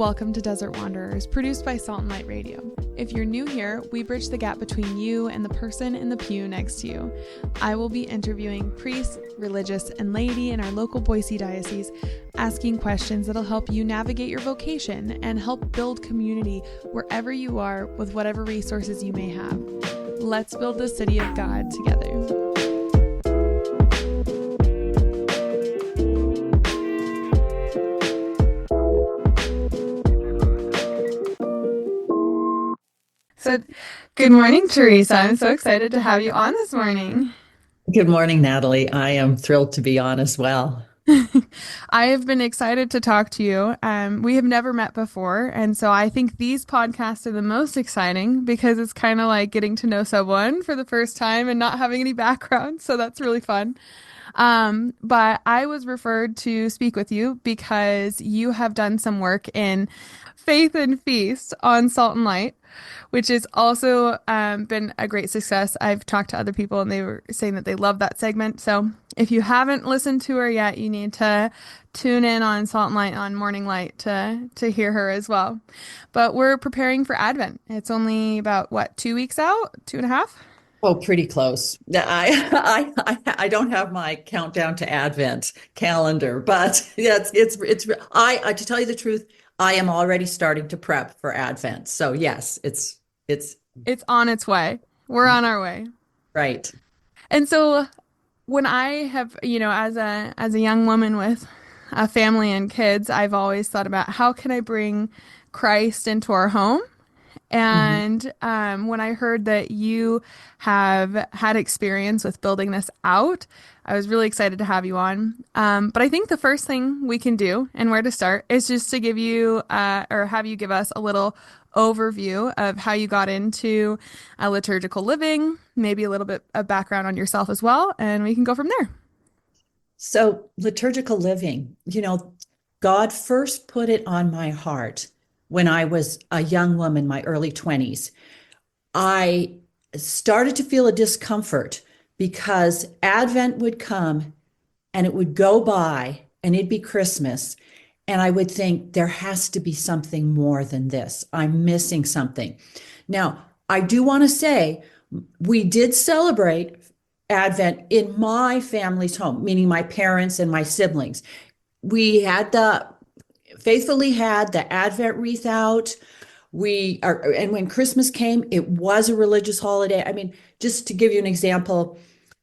Welcome to Desert Wanderers, produced by Salt and Light Radio. If you're new here, we bridge the gap between you and the person in the pew next to you. I will be interviewing priests, religious, and laity in our local Boise diocese, asking questions that'll help you navigate your vocation and help build community wherever you are with whatever resources you may have. Let's build the city of God together. So, good morning, Teresa. I'm so excited to have you on this morning. Good morning, Natalie. I am thrilled to be on as well. I have been excited to talk to you. We have never met before, and so I think these podcasts are the most exciting because it's kind of like getting to know someone for the first time and not having any background, so that's really fun. But I was referred to speak with you because you have done some work in Faith and Feast on Salt and Light, which has also been a great success. I've talked to other people and they were saying that they love that segment. So if you haven't listened to her yet, you need to tune in on Salt and Light on Morning Light to hear her as well. But we're preparing for Advent. It's only about, 2 weeks out? 2.5? Oh, pretty close. I don't have my countdown to Advent calendar, but yeah, I to tell you the truth, I am already starting to prep for Advent. So yes, it's on its way. We're on our way. Right. And so when I have, as a young woman with a family and kids, I've always thought about how can I bring Christ into our home? And when I heard that you have had experience with building this out, I was really excited to have you on. But I think the first thing we can do and where to start is just to give you or have you give us a little overview of how you got into liturgical living, maybe a little bit of background on yourself as well, and we can go from there. So liturgical living, God first put it on my heart when I was a young woman, my early 20s. I started to feel a discomfort because Advent would come and it would go by and it'd be Christmas. And I would think there has to be something more than this. I'm missing something. Now, I do want to say we did celebrate Advent in my family's home, meaning my parents and my siblings. We faithfully had the Advent wreath out. And when Christmas came, it was a religious holiday. I mean, just to give you an example,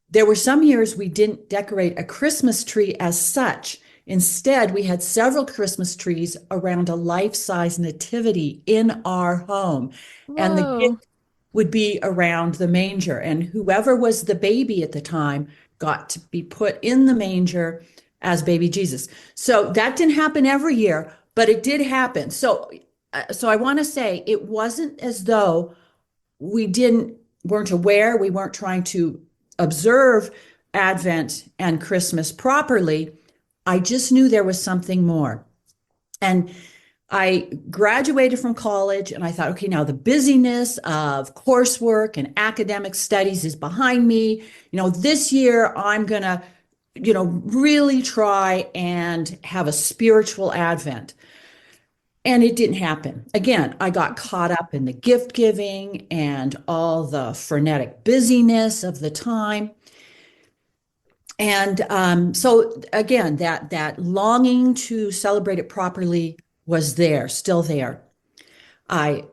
there were some years we didn't decorate a Christmas tree as such. Instead, we had several Christmas trees around a life-size nativity in our home. Whoa. And the gift would be around the manger. And whoever was the baby at the time got to be put in the manger as baby Jesus. So that didn't happen every year, but it did happen. So I want to say it wasn't as though we weren't aware, we weren't trying to observe Advent and Christmas properly. I just knew there was something more. And I graduated from college and I thought, okay, now the busyness of coursework and academic studies is behind me. This year I'm going to really try and have a spiritual Advent. And it didn't happen. Again, I got caught up in the gift giving and all the frenetic busyness of the time. And so again, that longing to celebrate it properly was still there. I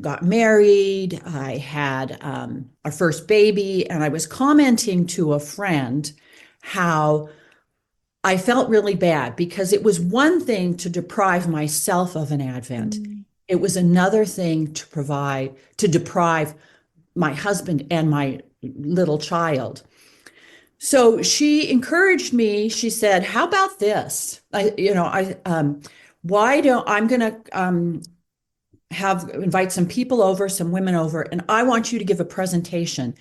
got married, I had our first baby, and I was commenting to a friend how I felt really bad because it was one thing to deprive myself of an Advent. It was another thing to deprive my husband and my little child. So she encouraged me. She said, "How about this? I'm going to invite some people over, some women over, and I want you to give a presentation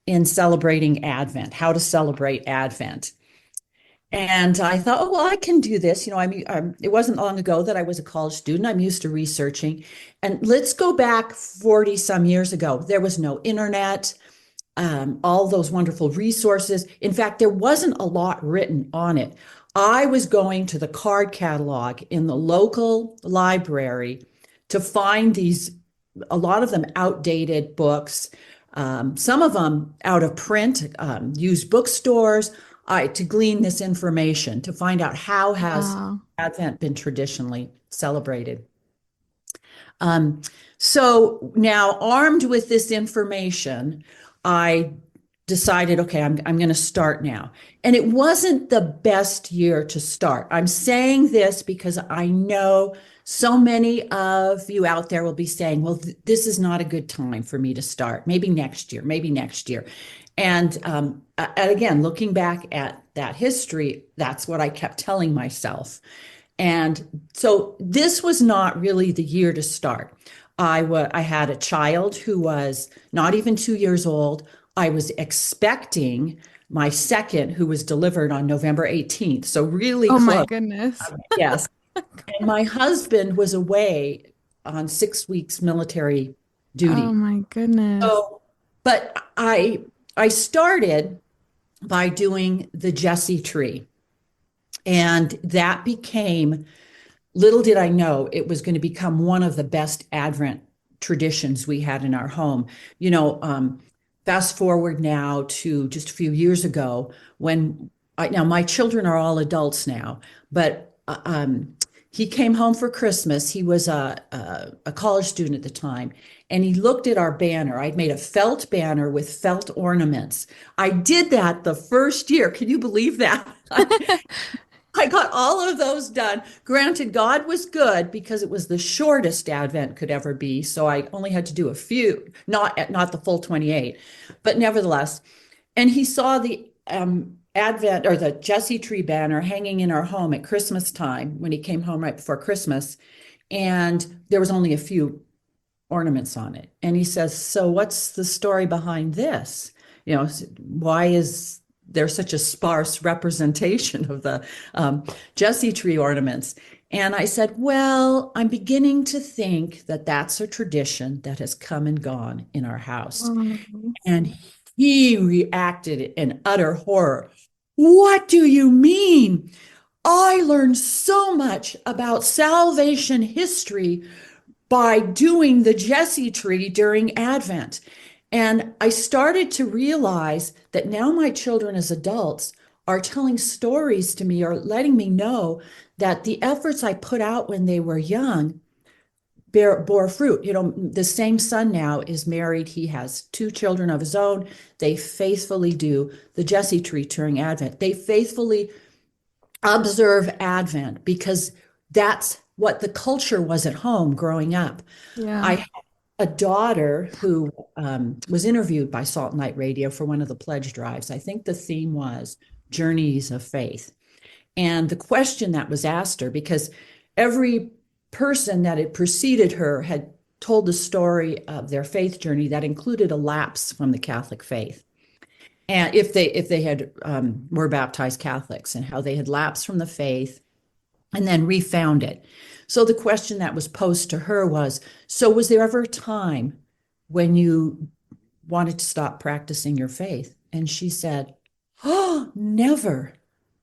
in celebrating Advent, how to celebrate Advent." And I thought, oh, well, I can do this. It wasn't long ago that I was a college student. I'm used to researching. And let's go back 40 some years ago. There was no internet, all those wonderful resources. In fact, there wasn't a lot written on it. I was going to the card catalog in the local library to find these, a lot of them outdated books, some of them out of print, used bookstores, to glean this information to find out how has Wow. Advent been traditionally celebrated. Um, so now, armed with this information, I decided, okay, I'm going to start now. And it wasn't the best year to start. I'm saying this because I know so many of you out there will be saying, well, this is not a good time for me to start. Maybe next year, maybe next year. And again, looking back at that history, that's what I kept telling myself. And so this was not really the year to start. I had a child who was not even 2 years old. I was expecting my second, who was delivered on November 18th. So really Oh my close. goodness. Yes. And my husband was away on 6 weeks military Oh duty. my goodness. So, but I started by doing the Jesse tree. And that became, little did I know, it was going to become one of the best Advent traditions we had in our home. You know, fast forward now to just a few years ago when now my children are all adults now, but he came home for Christmas. He was a college student at the time, and he looked at our banner. I'd made a felt banner with felt ornaments. I did that the first year. Can you believe that? I got all of those done. Granted, God was good because it was the shortest Advent could ever be, so I only had to do a few, not the full 28, but nevertheless. And he saw the Advent or the Jesse tree banner hanging in our home at Christmas time when he came home right before Christmas, and there was only a few ornaments on it. And he says, "So what's the story behind this? You know, why is there such a sparse representation of the Jesse tree ornaments?" And I said, "Well, I'm beginning to think that that's a tradition that has come and gone in our house." Oh. And he reacted in utter horror. "What do you mean? I learned so much about salvation history by doing the Jesse tree during Advent." And I started to realize that now my children as adults are telling stories to me or letting me know that the efforts I put out when they were young bore fruit. You know, the same son now is married. He has two children of his own. They faithfully do the Jesse tree during Advent. They faithfully observe Advent because that's what the culture was at home growing up. Yeah. I had a daughter who was interviewed by Salt and Light Radio for one of the pledge drives. I think the theme was Journeys of Faith. And the question that was asked her, because every person that had preceded her had told the story of their faith journey that included a lapse from the Catholic faith. And if they had were baptized Catholics and how they had lapsed from the faith and then refound it. So the question that was posed to her was, so was there ever a time when you wanted to stop practicing your faith? And she said, "Oh, never.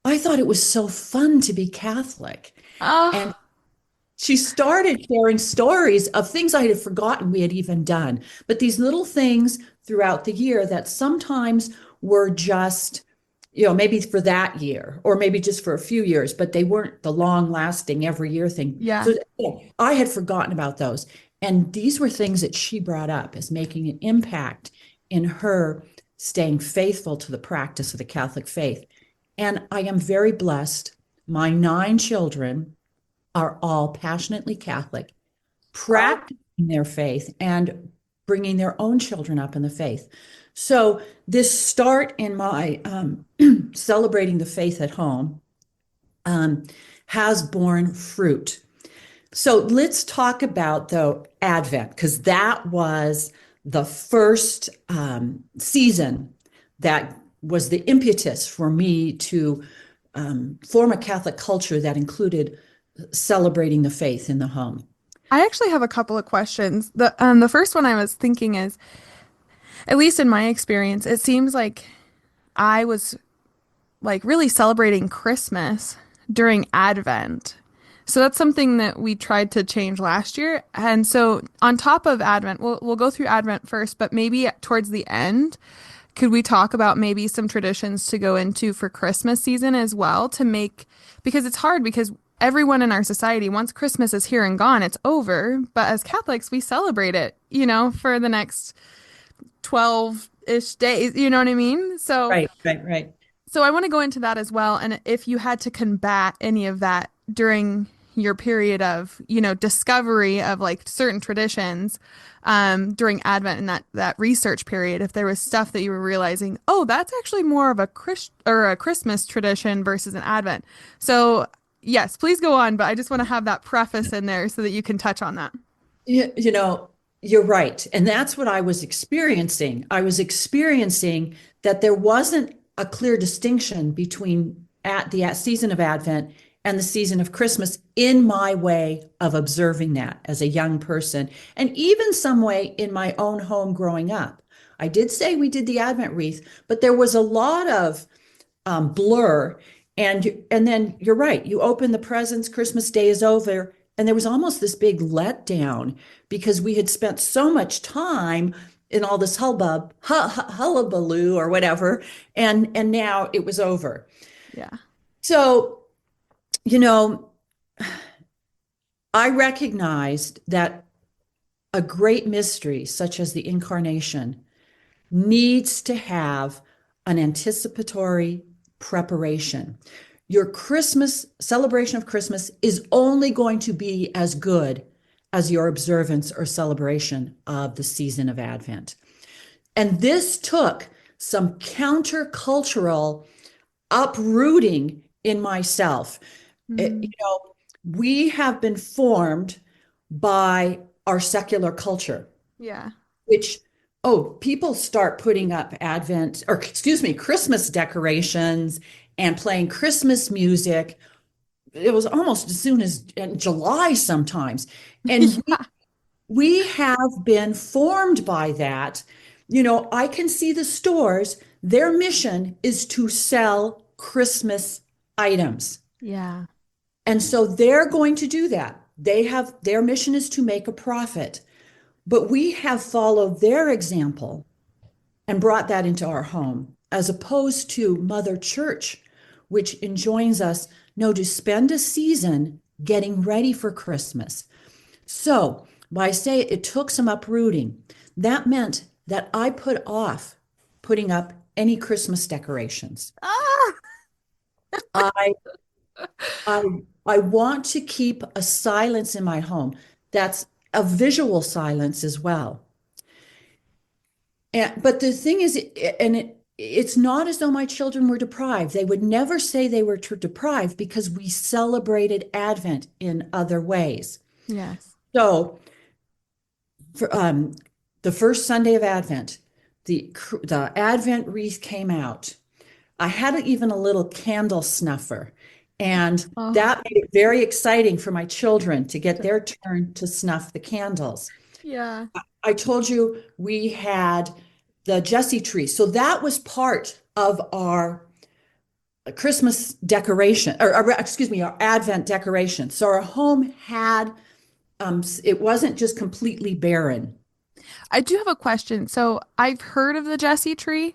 I thought it was so fun to be Catholic." And Oh, she started sharing stories of things I had forgotten we had even done, but these little things throughout the year that sometimes were just, you know, maybe for that year or maybe just for a few years, but they weren't the long lasting every year thing. yeah. So I had forgotten about those. And these were things that she brought up as making an impact in her staying faithful to the practice of the Catholic faith. And I am very blessed. My 9 children are all passionately Catholic, Wow. practicing their faith and bringing their own children up in the faith. So, this start in my celebrating the faith at home um, has borne fruit. So, let's talk about, though, Advent, because that was the first season that was the impetus for me to form a Catholic culture that included celebrating the faith in the home. I actually have a couple of questions. The first one I was thinking is, at least in my experience, it seems like I was like really celebrating Christmas during Advent. So that's something that we tried to change last year. And so on top of Advent, we'll go through Advent first, but maybe towards the end, could we talk about maybe some traditions to go into for Christmas season as well to make, because it's hard because everyone in our society, once Christmas is here and gone, it's over. But as Catholics, we celebrate it, for the next 12-ish days, you know what I mean? So Right, right, right. so I want to go into that as well. And if you had to combat any of that during your period of, discovery of like certain traditions, during Advent and that research period, if there was stuff that you were realizing, oh, that's actually more of a a Christmas tradition versus an Advent. So yes, please go on, but I just want to have that preface in there so that you can touch on that. You know, you're right. And that's what I was experiencing. I was experiencing that there wasn't a clear distinction between at the season of Advent and the season of Christmas in my way of observing that as a young person, and even some way in my own home growing up. I did say we did the Advent wreath, but there was a lot of blur. And then you're right. You open the presents, Christmas Day is over, and there was almost this big letdown because we had spent so much time in all this hullabaloo or whatever, and now it was over. Yeah. So, you know, I recognized that a great mystery such as the incarnation needs to have an anticipatory preparation. Your Christmas celebration of Christmas is only going to be as good as your observance or celebration of the season of Advent. And this took some countercultural uprooting in myself. Mm, We have been formed by our secular culture, yeah. which, oh, people start putting up Advent, or excuse me, Christmas decorations and playing Christmas music. It was almost as soon as in July sometimes. And Yeah. we have been formed by that. I can see the stores, their mission is to sell Christmas items. Yeah. And so they're going to do that. Their mission is to make a profit. But we have followed their example and brought that into our home, as opposed to Mother Church, which enjoins us no to spend a season getting ready for Christmas. So, when I say it took some uprooting, that meant that I put off putting up any Christmas decorations. Ah! I I I want to keep a silence in my home. That's a visual silence as well. But the thing is, it's not as though my children were deprived. They would never say they were deprived because we celebrated Advent in other ways. Yes. So, for the first Sunday of Advent, the Advent wreath came out. I had even a little candle snuffer, and Oh, that made it very exciting for my children to get their turn to snuff the candles. yeah. I told you we had the Jesse tree. So that was part of our Christmas decoration, or excuse me, our Advent decoration. So our home had, it wasn't just completely barren. I do have a question. So I've heard of the Jesse tree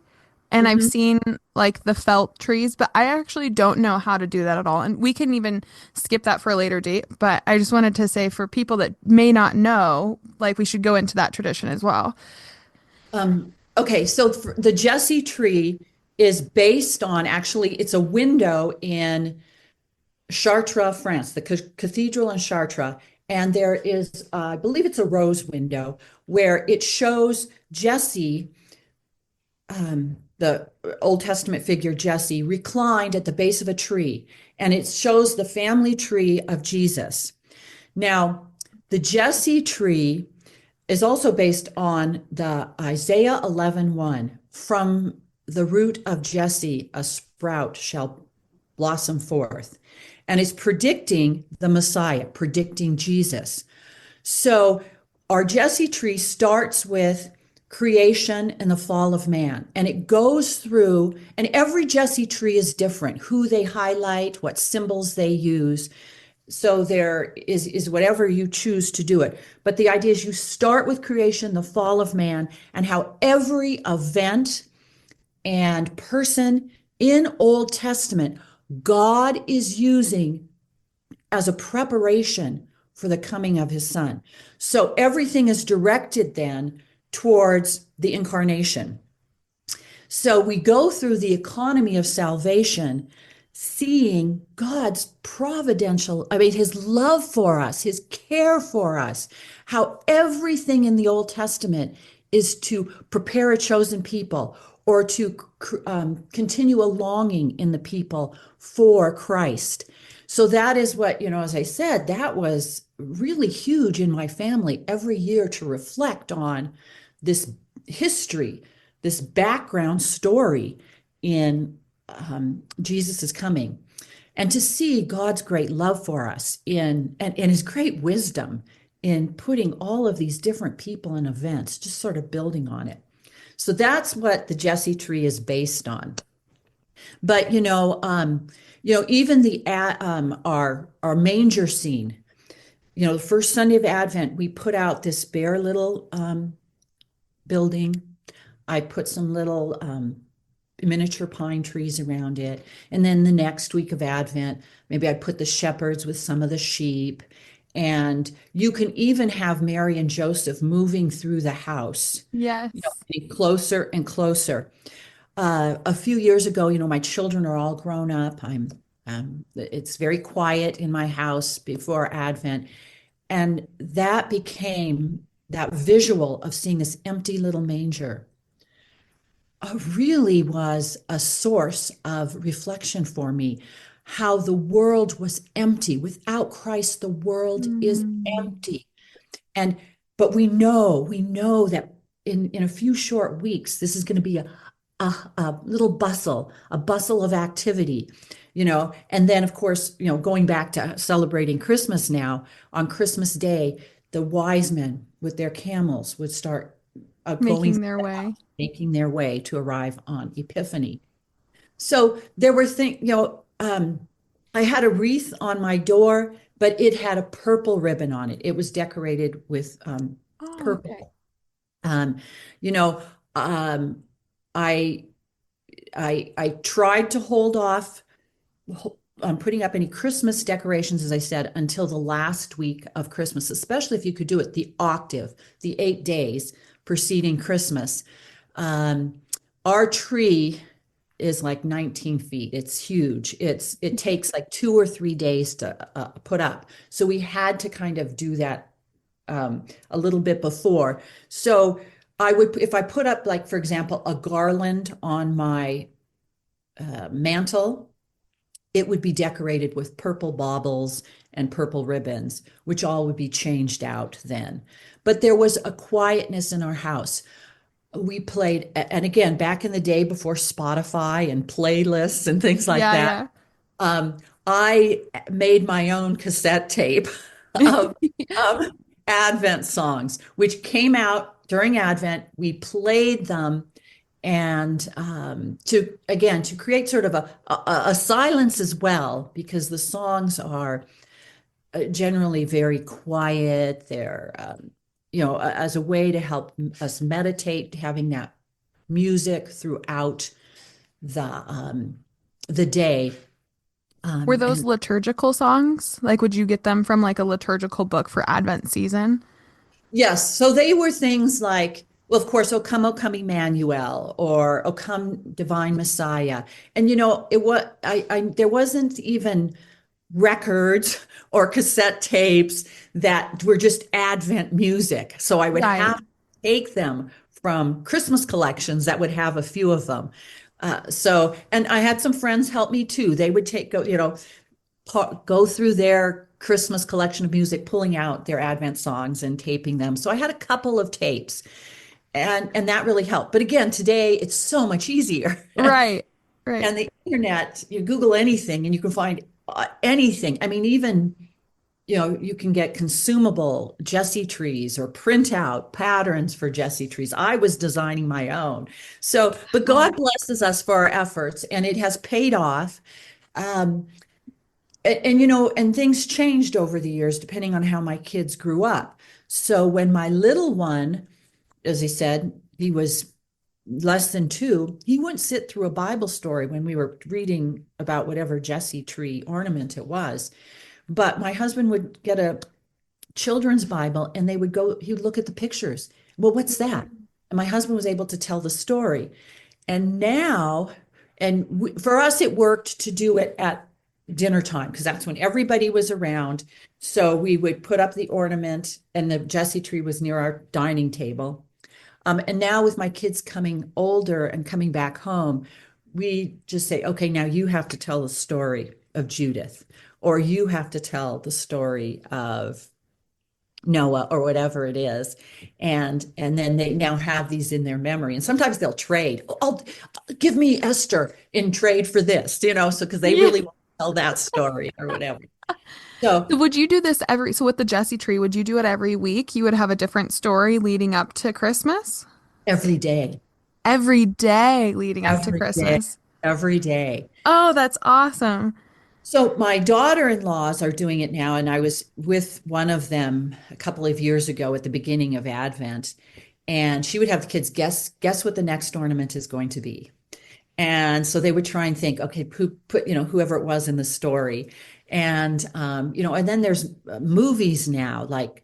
and I've Mhm. seen like the felt trees, but I actually don't know how to do that at all. And we can even skip that for a later date. But I just wanted to say for people that may not know, like we should go into that tradition as well. Okay, so the Jesse tree is based on actually, it's a window in Chartres, France, the cathedral in Chartres. And there is, I believe it's a rose window where it shows Jesse, the Old Testament figure Jesse, reclined at the base of a tree. And it shows the family tree of Jesus. Now, the Jesse tree is also based on the Isaiah 11:1. From the root of Jesse, a sprout shall blossom forth. And it's predicting the Messiah, predicting Jesus. So our Jesse tree starts with creation and the fall of man. And it goes through, and every Jesse tree is different, who they highlight, what symbols they use. So there is whatever you choose to do it. But the idea is you start with creation, the fall of man, and how every event and person in Old Testament God is using as a preparation for the coming of his son. So everything is directed then towards the incarnation. So we go through the economy of salvation, seeing God's providential, I mean, his love for us, his care for us, how everything in the Old Testament is to prepare a chosen people or to continue a longing in the people for Christ. So that is what, as I said, that was really huge in my family every year to reflect on this history, this background story in Jesus' coming, and to see God's great love for us and his great wisdom in putting all of these different people and events, just sort of building on it. So that's what the Jesse tree is based on. But even the our manger scene. The first Sunday of Advent, we put out this bare little building. I put some little miniature pine trees around it. And then the next week of Advent, maybe I put the shepherds with some of the sheep. And you can even have Mary and Joseph moving through the house, Yes. getting closer and closer. A few years ago, my children are all grown up. It's very quiet in my house before Advent. And that became that visual of seeing this empty little manger really was a source of reflection for me. How the world was empty. Without Christ, the world is Mm. empty. And but we know that in a few short weeks, this is going to be a little bustle, a bustle of activity, and then of course, going back to celebrating Christmas now, on Christmas Day, the wise men with their camels would start going, Making their way. making their way to arrive on Epiphany. So there were things, I had a wreath on my door, but it had a purple ribbon on it. It was decorated with Oh, okay. purple. Um, you know, um, I I tried to hold off on putting up any Christmas decorations, as I said, until the last week of Christmas, especially if you could do it the octave, the 8 days preceding Christmas. Um, our tree is like 19 feet. It's huge. It takes like 2 or 3 days to put up. So we had to kind of do that a little bit before. So I would, if I put up, like, for example, a garland on my mantle, it would be decorated with purple baubles and purple ribbons, which all would be changed out then. But there was a quietness in our house. We played, and again, back in the day before Spotify and playlists and things like Yeah, that, yeah. um, I made my own cassette tape of, of Advent songs, which came out during Advent. We played them, and to create sort of a silence as well, because the songs are generally very quiet. They're as a way to help us meditate, having that music throughout the day. Were those And liturgical songs? Like, would you get them from like a liturgical book for Advent season? yes, so they were things like, well, of course, O come Emmanuel, or O come Divine Messiah. And it was there wasn't even records or cassette tapes that were just Advent music. So I would have Right. to take them from Christmas collections that would have a few of them. And I had some friends help me too. They would go through their Christmas collection of music, pulling out their Advent songs and taping them. So I had a couple of tapes, and that really helped. But again, today it's so much easier. Right. Right. And the internet, you Google anything and you can find anything. I mean, even you can get consumable Jesse trees or print out patterns for Jesse trees. I was designing my own. So, but Oh, God blesses us for our efforts and it has paid off. Um, and things changed over the years depending on how my kids grew up. So when my little one, as he said, he was less than two, he wouldn't sit through a Bible story when we were reading about whatever Jesse tree ornament it was. But my husband would get a children's Bible and he would look at the pictures. Well, what's that? And my husband was able to tell the story. And now, for us, it worked to do it at dinner time because that's when everybody was around. So we would put up the ornament, and the Jesse tree was near our dining table. And now, with my kids coming older and coming back home, we just say, okay, now you have to tell the story of Judith, or you have to tell the story of Noah or whatever it is. And then they now have these in their memory. And sometimes they'll trade. I'll give me Esther in trade for this, so because they yeah. really want to tell that story or whatever. So So would you do this so with the Jesse tree, would you do it every week? You would have a different story leading up to Christmas? every day, Every day leading up to every day, Christmas. every day. Oh, that's awesome. So my daughter-in-laws are doing it now, and I was with one of them a couple of years ago at the beginning of Advent, and she would have the kids guess what the next ornament is going to be. And so they would try and think, okay, put whoever it was in the story, and then there's movies now like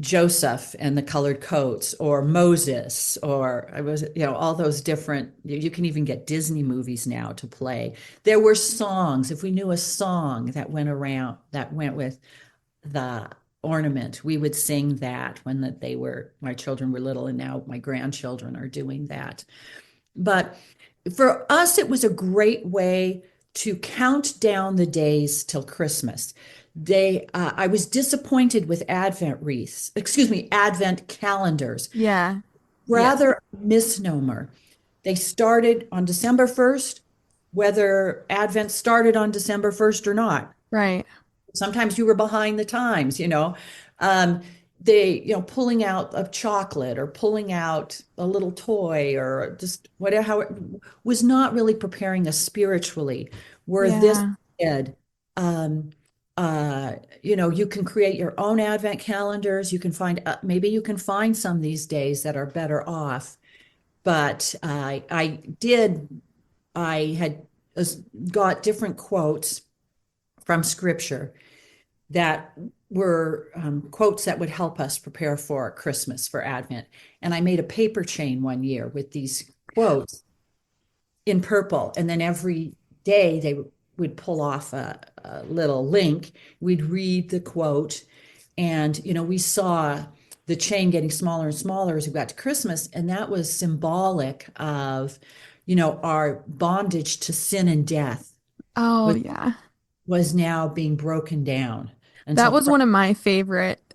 Joseph and the Colored Coats, or Moses, or I was, all those different. You can even get Disney movies now to play. There were songs. If we knew a song that went with the ornament, we would sing that when my children were little, and now my grandchildren are doing that. But for us, it was a great way to count down the days till Christmas. I was disappointed with Advent wreaths, excuse me, Advent calendars, Yeah. Yes. rather misnomer. They started on December 1st, whether Advent started on December 1st or not. Right. Sometimes you were behind the times, Um, pulling out a chocolate or pulling out a little toy or just whatever, how it was not really preparing us spiritually. Where this Yeah. did, um, you can create your own Advent calendars. You can maybe you can find some these days that are better off. But I had got different quotes from scripture that were quotes that would help us prepare for Christmas, for Advent. And I made a paper chain one year with these quotes in purple. And then every day they would pull off a little link. We'd read the quote. And, we saw the chain getting smaller and smaller as we got to Christmas. And that was symbolic of, our bondage to sin and death Oh, was, yeah. was now being broken down That until was Christ. one of my favorite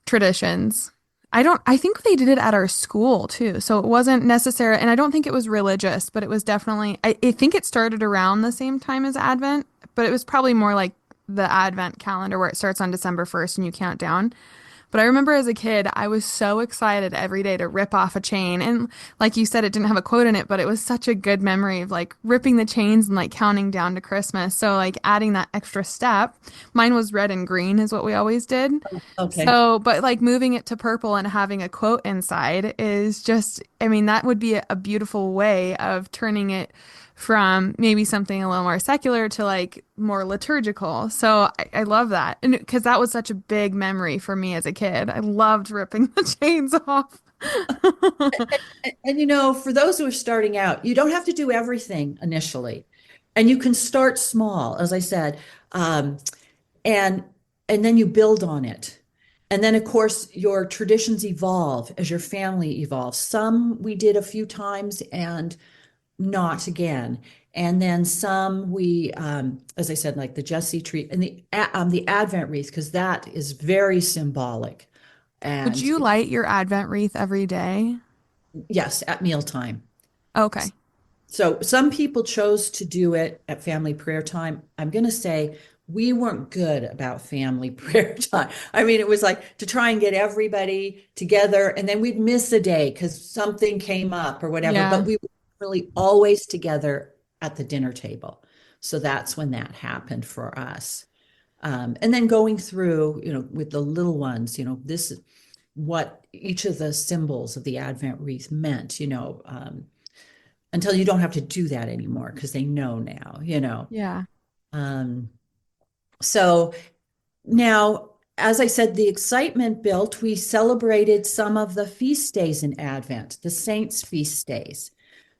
traditions. I think they did it at our school too. So it wasn't necessary, and I don't think it was religious, but it was definitely, I think it started around the same time as Advent, but it was probably more like the Advent calendar where it starts on December 1st and you count down. But I remember as a kid, I was so excited every day to rip off a chain. And like you said, it didn't have a quote in it, but it was such a good memory of like ripping the chains and like counting down to Christmas. So like adding that extra step. Mine was red and green is what we always did. Okay. So, but like moving it to purple and having a quote inside is just, I mean, that would be a beautiful way of turning it from maybe something a little more secular to like more liturgical. So I love that. And because that was such a big memory for me as a kid. I loved ripping the chains off. And for those who are starting out, you don't have to do everything initially. And you can start small, as I said, um, and and then you build on it. And then, of course, your traditions evolve as your family evolves. Some we did a few times and not again. And then some as I said, like the Jesse tree and the Advent wreath, because that is very symbolic. Would And you light your Advent wreath every day? yes, at mealtime. Okay. So some people chose to do it at family prayer time. I'm going to say we weren't good about family prayer time. I mean, it was like to try and get everybody together, and then we'd miss a day because something came up or whatever, Yeah. but we were really always together at the dinner table. So that's when that happened for us. And then going through, with the little ones, this is what each of the symbols of the Advent wreath meant, until you don't have to do that anymore because they know now. Yeah. Um, so now, as I said, the excitement built. We celebrated some of the feast days in Advent, the saints' feast days.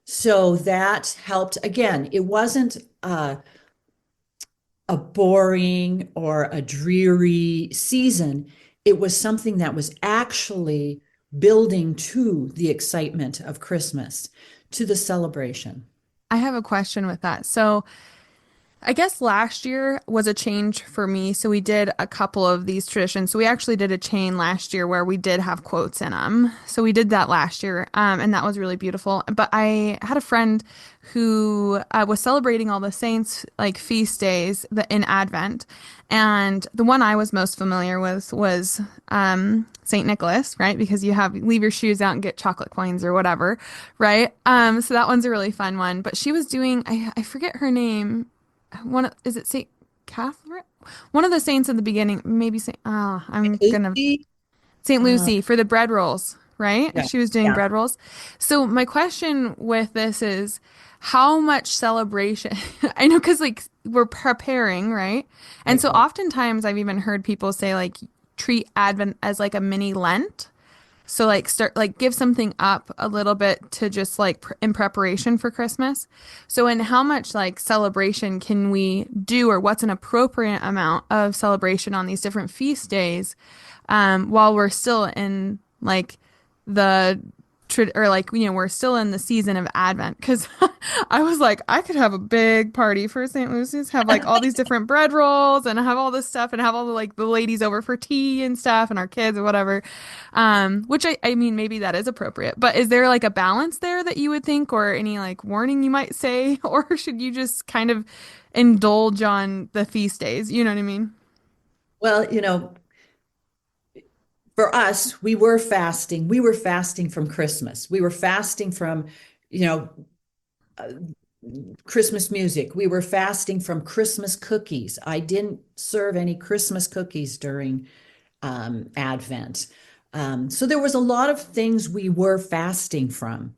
So that helped. Again, it wasn't a boring or a dreary season. It was something that was actually building to the excitement of Christmas, to the celebration. I have a question with that. So, I guess last year was a change for me. So we did a couple of these traditions. So we actually did a chain last year where we did have quotes in them. So we did that last year, and that was really beautiful. But I had a friend who was celebrating all the saints like feast days in Advent, and the one I was most familiar with was Saint Nicholas, right? Because you have leave your shoes out and get chocolate coins or whatever, right? So that one's a really fun one. But she was doing I forget her name, is it Saint Catherine? One of the saints at the beginning, maybe Saint. Oh, I'm gonna Lucy, Saint uh, Lucy for the bread rolls, right? yeah, She was doing yeah. bread rolls. So my question with this is, how much celebration? I know because like we're preparing, right? And Right, so right. oftentimes I've even heard people say like treat Advent as like a mini Lent. So like start like give something up a little bit to just like in preparation for Christmas. So in how much like celebration can we do or what's an appropriate amount of celebration on these different feast days while we're still in like the or like we're still in the season of Advent because I was like I could have a big party for St. Lucy's, have like all these different bread rolls and have all this stuff and have all the like the ladies over for tea and stuff and our kids or whatever. Which I mean maybe that is appropriate, but is there like a balance there that you would think or any like warning you might say or should you just kind of indulge on the feast days? You know what I mean? Well, for us, we were fasting. We were fasting from Christmas. We were fasting from, you know, uh, Christmas music. We were fasting from Christmas cookies. I didn't serve any Christmas cookies during Advent. So there was a lot of things we were fasting from.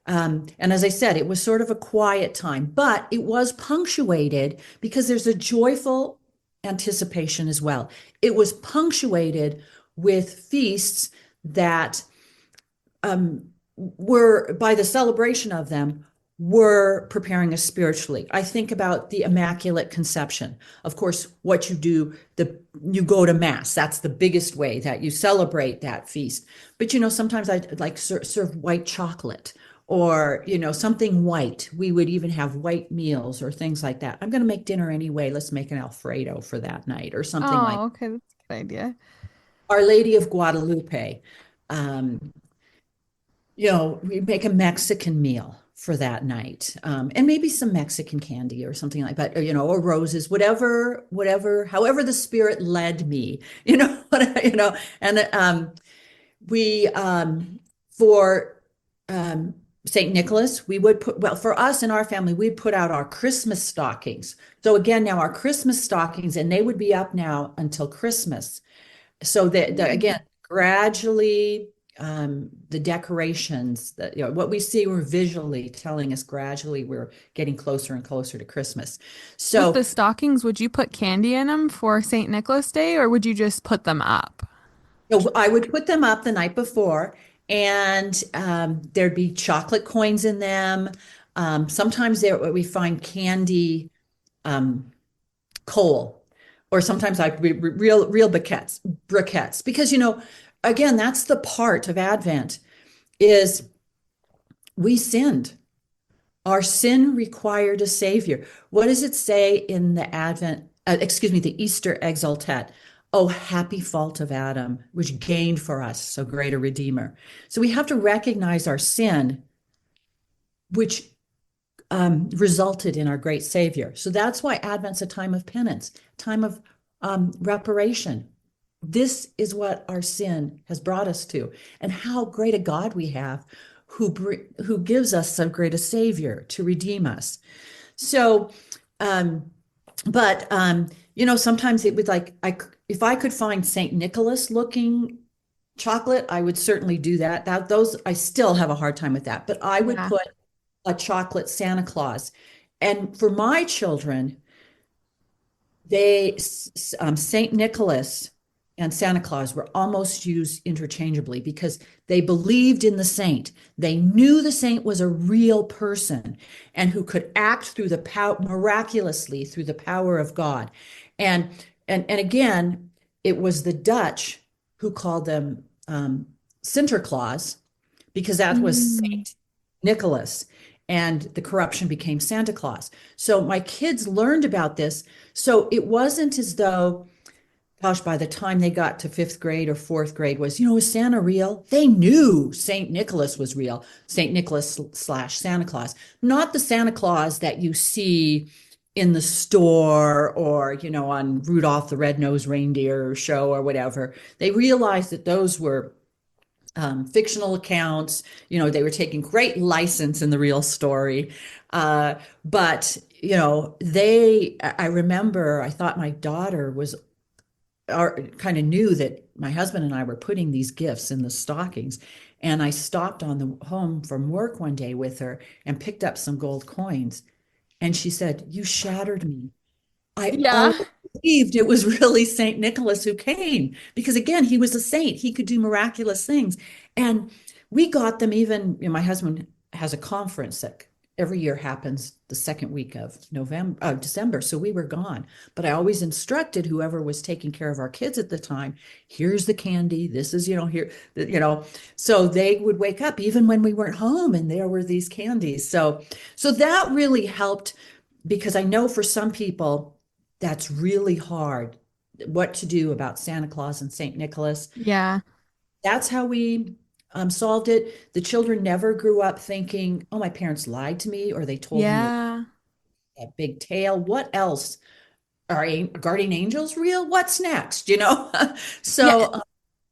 And as I said, it was sort of a quiet time, but it was punctuated because there's a joyful anticipation as well. It was punctuated with feasts that were, by the celebration of them, were preparing us spiritually. I think about the Immaculate Conception. Of course, what you do, you go to Mass. That's the biggest way that you celebrate that feast. But sometimes I like serve white chocolate or something white. We would even have white meals or things like that. I'm going to make dinner anyway. Let's make an Alfredo for that night or something like Oh, okay, that's a good idea. Our Lady of Guadalupe. Um, we make a Mexican meal for that night, and maybe some Mexican candy or something like that, or roses, however the Spirit led me, and we for um, Saint Nicholas, we would well, for us in our family, we'd put out our Christmas stockings. So again, now our Christmas stockings, and they would be up now until Christmas. So that Mm. again, gradually, the decorations that what we see, we're visually telling us gradually we're getting closer and closer to Christmas. With So the stockings, would you put candy in them for St. Nicholas Day or would you just put them up? I would put them up the night before, and there'd be chocolate coins in them. Sometimes we find candy um, coal, or sometimes like real briquettes, because again, that's the part of Advent is we sinned. Our sin required a savior. What does it say in the the Easter Exultet? Oh, happy fault of Adam, which gained for us so great a Redeemer. So we have to recognize our sin, which resulted in our great Savior. So that's why Advent's a time of penance, time of reparation. This is what our sin has brought us to, and how great a God we have who gives us so great a Savior to redeem us. So, um, but sometimes it would like if I could find Saint Nicholas looking chocolate, I would certainly do that. Those I still have a hard time with that, but I would Yeah. put a chocolate Santa Claus. And for my children, Saint Nicholas and Santa Claus were almost used interchangeably because they believed in the saint. They knew the saint was a real person and who could act through the power miraculously through the power of God. And and again, it was the Dutch who called them Sinterklaas because that was Mm. Saint Nicholas, and the corruption became Santa Claus. So my kids learned about this. So it wasn't as though, gosh, by the time they got to fifth grade or fourth grade, is Santa real? They knew Saint Nicholas was real, Saint Nicholas slash Santa Claus, not the Santa Claus that you see in the store or, on Rudolph the Red-Nosed Reindeer show or whatever. They realized that those were fictional accounts. They were taking great license in the real story. But, I remember I thought my daughter was kind of knew that my husband and I were putting these gifts in the stockings. And I stopped on the home from work one day with her and picked up some gold coins. And she said, "You shattered me. I Yeah. always believed it was really Saint Nicholas who came because, again, he was a saint. He could do miraculous things." And we got them even, my husband has a conference that every year happens the second week of December. So we were gone. But I always instructed whoever was taking care of our kids at the time, here's the candy. This is, here, so they would wake up even when we weren't home and there were these candies. So that really helped because I know for some people, that's really hard what to do about Santa Claus and St. Nicholas. Yeah. That's how we solved it. The children never grew up thinking, oh, my parents lied to me or they told me Yeah. a big tale. What else? Are guardian angels real? What's next? Yeah. So,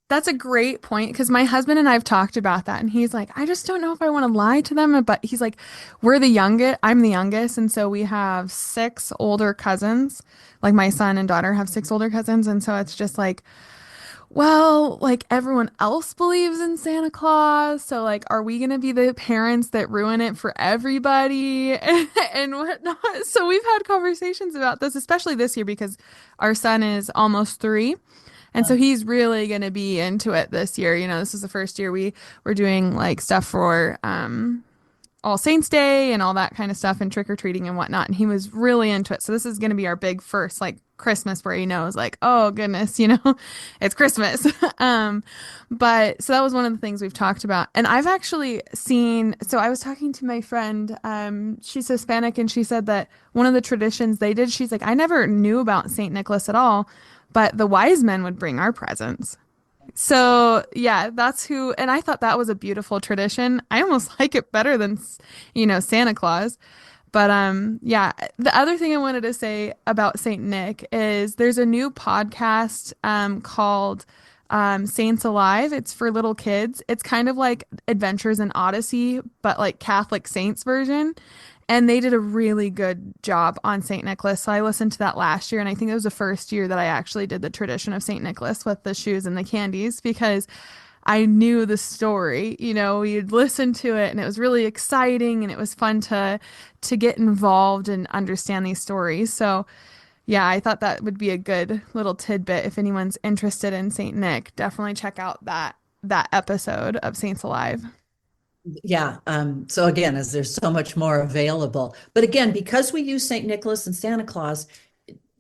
That's a great point because my husband and I have talked about that, and he's like, I just don't know if I want to lie to them. But he's like, we're the youngest, I'm the youngest, and so we have six older cousins. Like my son and daughter have six older cousins, and so it's just like, well, like everyone else believes in Santa Claus, so like, are we gonna be the parents that ruin it for everybody and whatnot? So we've had conversations about this, especially this year because our son is almost 3. And so he's really going to be into it this year. This is the first year we were doing like stuff for All Saints Day and all that kind of stuff and trick or treating and whatnot. And he was really into it. So this is going to be our big first like Christmas where he knows like, oh goodness, it's Christmas. But so that was one of the things we've talked about. And I've actually seen, so I was talking to my friend, she's Hispanic and she said that one of the traditions they did, she's like, I never knew about Saint Nicholas at all, but the wise men would bring our presents. So, yeah, that's who, and I thought that was a beautiful tradition. I almost like it better than, Santa Claus. But yeah, the other thing I wanted to say about Saint Nick is there's a new podcast called Saints Alive. It's for little kids. It's kind of like Adventures in Odyssey, but like Catholic Saints version. And they did a really good job on St. Nicholas. So I listened to that last year, and I think it was the first year that I actually did the tradition of St. Nicholas with the shoes and the candies because I knew the story. You'd listen to it and it was really exciting and it was fun to get involved and understand these stories. So yeah, I thought that would be a good little tidbit if anyone's interested in St. Nick. Definitely check out that episode of Saints Alive. yeah. So again, as there's so much more available, but again, because we use St. Nicholas and Santa Claus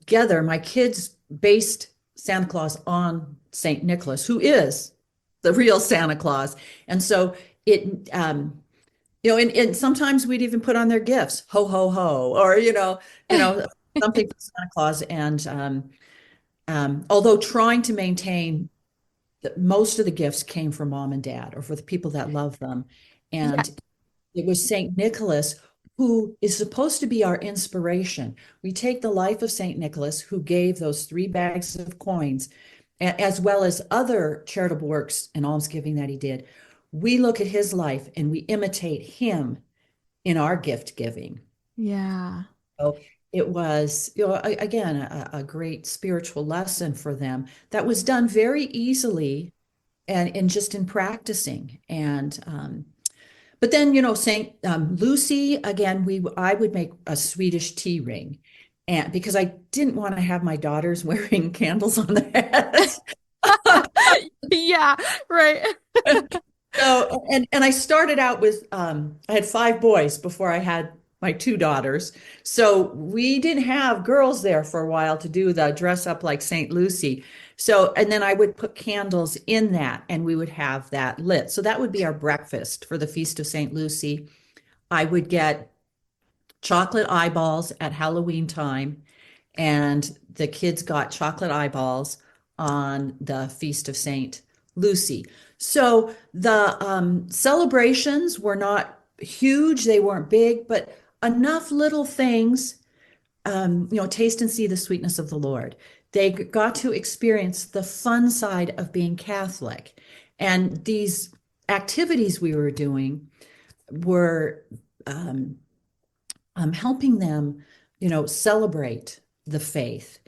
together, my kids based Santa Claus on St. Nicholas, who is the real Santa Claus. And so and sometimes we'd even put on their gifts, ho, ho, ho, or, something for Santa Claus. And although trying to maintain that most of the gifts came from mom and dad or for the people that love them. Yeah. And it was St. Nicholas who is supposed to be our inspiration. We take the life of Saint Nicholas, who gave those 3 bags of coins, as well as other charitable works and almsgiving that he did. We look at his life and we imitate him in our gift giving. Yeah. So it was, you know, again, a great spiritual lesson for them that was done very easily and just in practicing. And but then, you know, Saint Lucy, again, I would make a Swedish tea ring, and because I didn't want to have my daughters wearing candles on their heads. Yeah, right. So, and I started out with I had 5 boys before I had my 2 daughters. So we didn't have girls there for a while to do the dress up like Saint Lucy. So, and then I would put candles in that and we would have that lit. So that would be our breakfast for the Feast of Saint Lucy. I would get chocolate eyeballs at Halloween time, and the kids got chocolate eyeballs on the Feast of Saint Lucy. So the celebrations were not huge, they weren't big, but enough little things, you know, taste and see the sweetness of the Lord. They got to experience the fun side of being Catholic. And these activities we were doing were um, helping them, you know, celebrate the faith.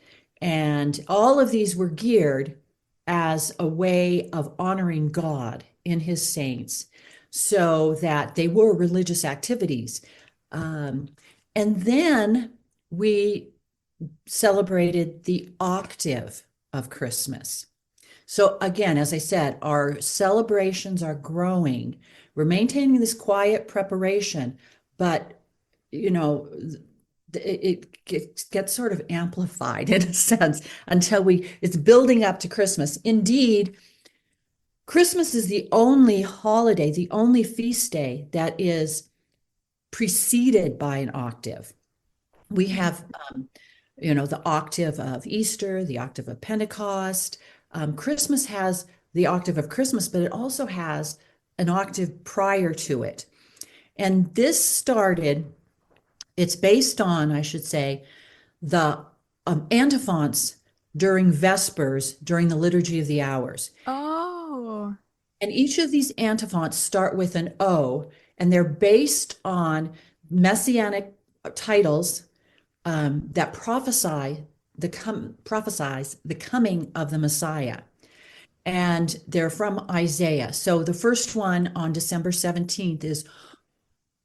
And all of these were geared as a way of honoring God in his saints, so that they were religious activities. Um, and then we celebrated the octave of Christmas. So again, as I said, our celebrations are growing. We're maintaining this quiet preparation, but you know, it gets sort of amplified in a sense until it's building up to Christmas. Indeed, Christmas is the only holiday, the only feast day that is preceded by an octave. We have, you know, the octave of Easter, the octave of Pentecost. Christmas has the octave of Christmas, but it also has an octave prior to it. And this started, it's based on, I should say, the antiphons during Vespers, during the Liturgy of the Hours. Oh. And each of these antiphons start with an O, and they're based on messianic titles that prophesies the coming of the Messiah. And they're from Isaiah. So the first one on December 17th is,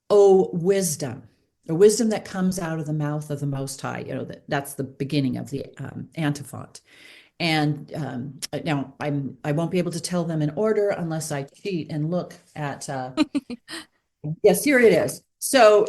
O wisdom, a wisdom that comes out of the mouth of the Most High. You know, that's the beginning of the antiphon. And now I won't be able to tell them in order unless I cheat and look at, yes, here it is. So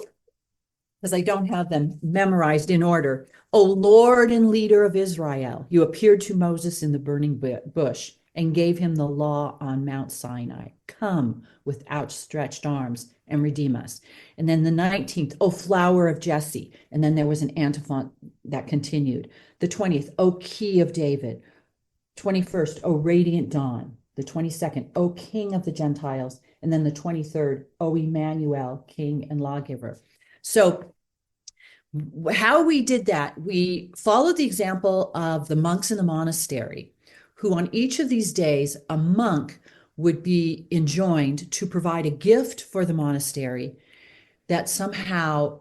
because I don't have them memorized in order. O Lord and leader of Israel, you appeared to Moses in the burning bush and gave him the law on Mount Sinai. Come with outstretched arms and redeem us. And then the 19th, O flower of Jesse. And then there was an antiphon that continued. The 20th, O key of David. 21st, O radiant dawn. The 22nd, O king of the Gentiles. And then the 23rd, O Emmanuel, king and lawgiver. So how we did that, we followed the example of the monks in the monastery, who on each of these days, a monk would be enjoined to provide a gift for the monastery that somehow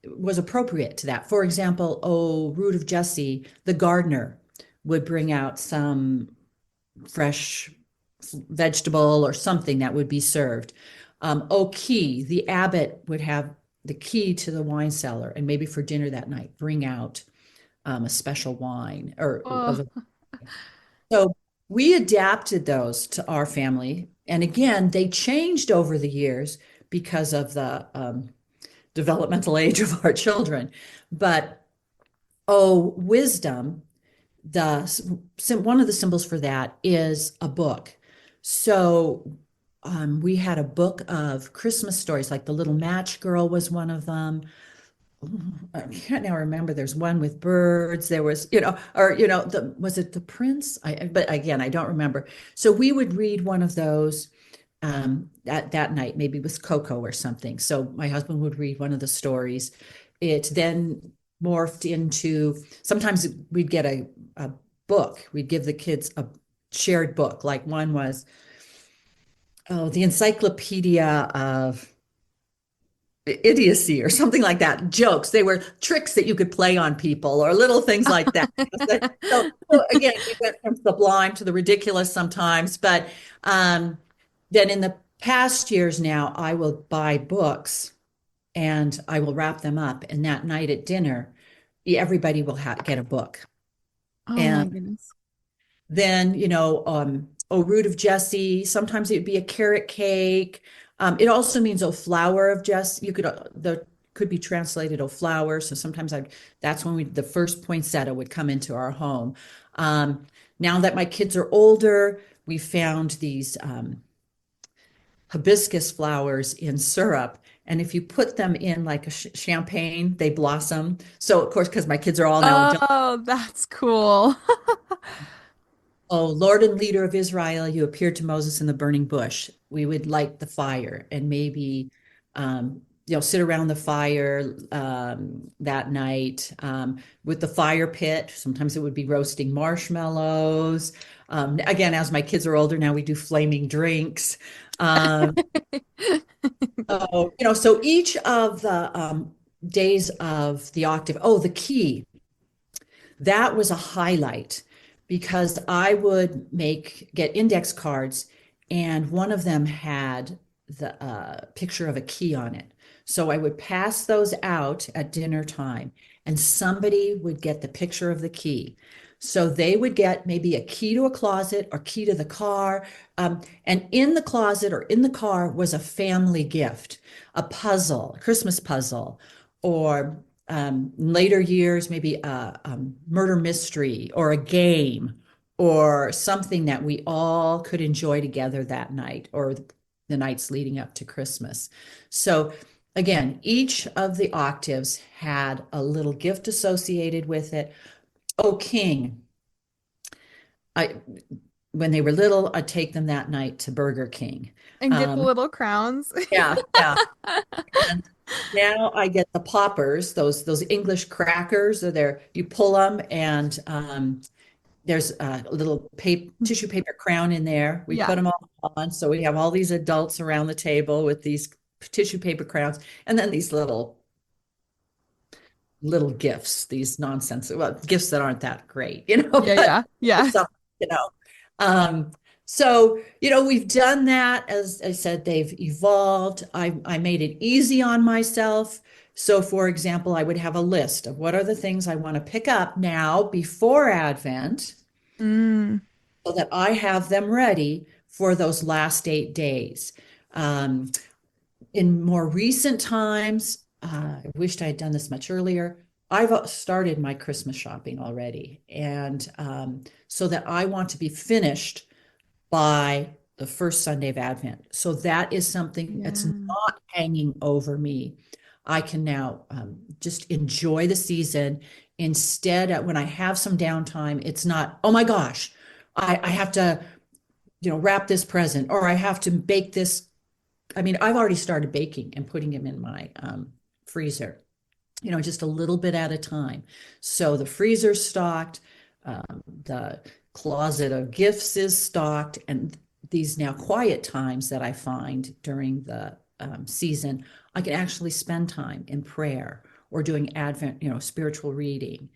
was appropriate to that. For example, oh, root of Jesse, the gardener would bring out some fresh vegetable or something that would be served. Oh, key, the abbot would have the key to the wine cellar, and maybe for dinner that night, bring out a special wine Oh. so we adapted those to our family. And again, they changed over the years because of the developmental age of our children. But oh, wisdom, one of the symbols for that is a book. So we had a book of Christmas stories, like The Little Match Girl was one of them. I can't now remember. There's one with birds. There was, you know, or you know, was it The Prince? But again, I don't remember. So we would read one of those. that night, maybe with cocoa or something. So my husband would read one of the stories. It then morphed into sometimes we'd get a book. We'd give the kids a shared book. Like one was, oh, the Encyclopedia of Idiocy or something like that. Jokes. They were tricks that you could play on people or little things like that. So again, we went from sublime to the ridiculous sometimes, but then in the past years now, I will buy books and I will wrap them up. And that night at dinner, everybody will get a book. Oh my And goodness. then, oh, root of Jesse. Sometimes it would be a carrot cake. It also means oh, flower of Jesse. The could be translated oh, flower. So sometimes that's when the first poinsettia would come into our home. Um, Now that my kids are older, we found these hibiscus flowers in syrup. And if you put them in like a champagne, they blossom. So, of course, because my kids are all now adults. Oh, that's cool. Oh, Lord and leader of Israel, you appeared to Moses in the burning bush. We would light the fire and maybe, sit around the fire that night with the fire pit. Sometimes it would be roasting marshmallows. Again, as my kids are older now, we do flaming drinks. Um, so each of the days of the octave, oh, the key. That was a highlight because I would get index cards, and one of them had the picture of a key on it. So I would pass those out at dinner time, and somebody would get the picture of the key. So they would get maybe a key to a closet or key to the car. And in the closet or in the car was a family gift, a puzzle, a Christmas puzzle, or later years, maybe a murder mystery or a game or something that we all could enjoy together that night or the nights leading up to Christmas. So, again, each of the octaves had a little gift associated with it. Oh, King. I When they were little, I'd take them that night to Burger King. And get the Um, little crowns. yeah, yeah. And now I get the poppers, those English crackers. Are there? You pull them, and there's a little tissue paper crown in there. We Yeah. put them all on, so we have all these adults around the table with these tissue paper crowns, and then these little gifts, these nonsense, well, gifts that aren't that great, Yeah, but yeah, yeah. some, you know. So, we've done that. As I said, they've evolved. I made it easy on myself. So, for example, I would have a list of what are the things I want to pick up now before Advent Mm. so that I have them ready for those last 8 days. Um, in more recent times, I wished I had done this much earlier. I've started my Christmas shopping already. And so that I want to be finished by the first Sunday of Advent. So that is something that's Yeah. not hanging over me. I can now just enjoy the season instead of when I have some downtime, it's not, oh my gosh, I have to, wrap this present or I have to bake this. I mean, I've already started baking and putting them in my freezer, just a little bit at a time. So the freezer's stocked, the closet of gifts is stocked, and these now quiet times that I find during the season, I can actually spend time in prayer or doing Advent, spiritual reading.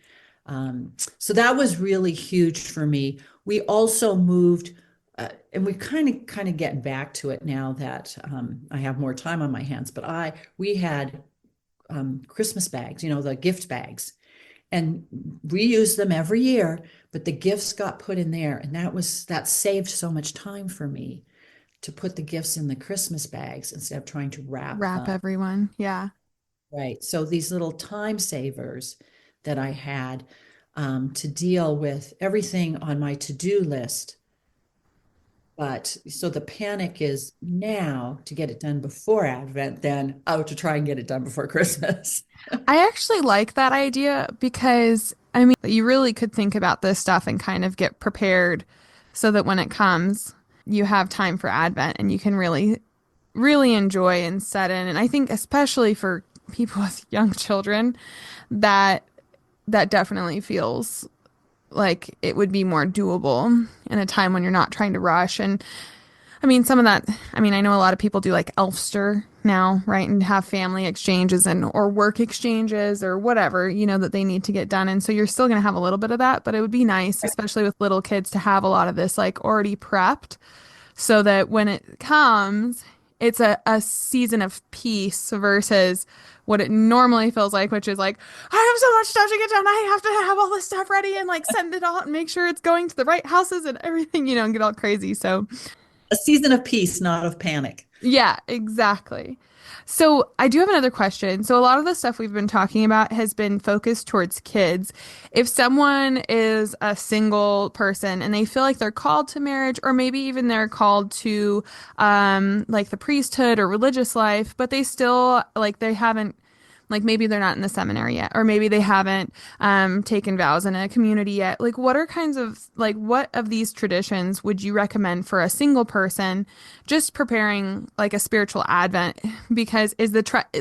So that was really huge for me. We also moved, and we kind of getting back to it now that I have more time on my hands. But we had Christmas bags, the gift bags, and we use them every year. But the gifts got put in there, and that saved so much time for me to put the gifts in the Christmas bags instead of trying to wrap Wrap them. everyone. Yeah. Right. So these little time savers that I had to deal with everything on my to-do list. But so the panic is now to get it done before Advent, then out to try and get it done before Christmas. I actually like that idea because, you really could think about this stuff and kind of get prepared so that when it comes. you have time for Advent and you can really enjoy and set in. And I think especially for people with young children, that that definitely feels like it would be more doable in a time when you're not trying to rush. And I mean, some of that, I mean, I know a lot of people do like Elster now, right? And have family exchanges and or work exchanges or whatever, that they need to get done. And so you're still going to have a little bit of that, but it would be nice, especially with little kids, to have a lot of this like already prepped so that when it comes, it's a season of peace versus what it normally feels like, which is like, I have so much stuff to get done. I have to have all this stuff ready and like send it out and make sure it's going to the right houses and everything, and get all crazy. So A season of peace, not of panic. yeah, exactly. So I do have another question. So a lot of the stuff we've been talking about has been focused towards kids. If someone is a single person and they feel like they're called to marriage, or maybe even they're called to like the priesthood or religious life, but they still like they haven't like maybe they're not in the seminary yet, or maybe they haven't taken vows in a community yet. Like, what are kinds of like what of these traditions would you recommend for a single person just preparing like a spiritual Advent? Because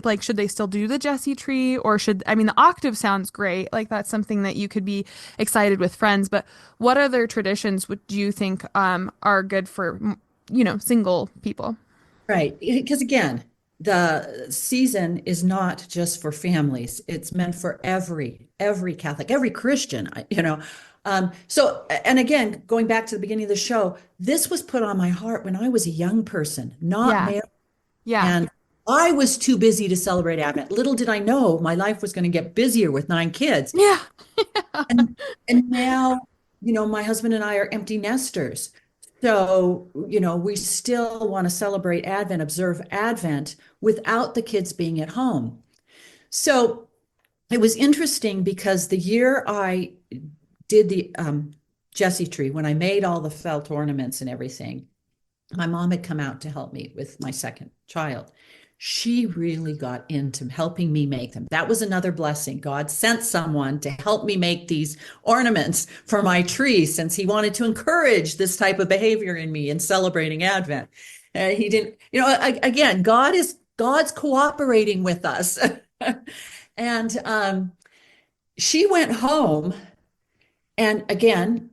like should they still do the Jesse tree, or should I mean the octave sounds great, like that's something that you could be excited with friends, but what other traditions would you think are good for single people? Right. Because again, the season is not just for families. It's meant for every Catholic, every Christian. So, and again, going back to the beginning of the show, this was put on my heart when I was a young person, not Yeah, married. yeah, And I was too busy to celebrate Advent. Little did I know my life was going to get busier with 9 kids. yeah. And and now, my husband and I are empty nesters. So, we still want to celebrate Advent, observe Advent without the kids being at home. So it was interesting because the year I did the Jesse tree, when I made all the felt ornaments and everything, my mom had come out to help me with my second child. She really got into helping me make them. That was another blessing. God sent someone to help me make these ornaments for my tree since he wanted to encourage this type of behavior in me in celebrating Advent. And he didn't, again, God's cooperating with us. And she went home and again,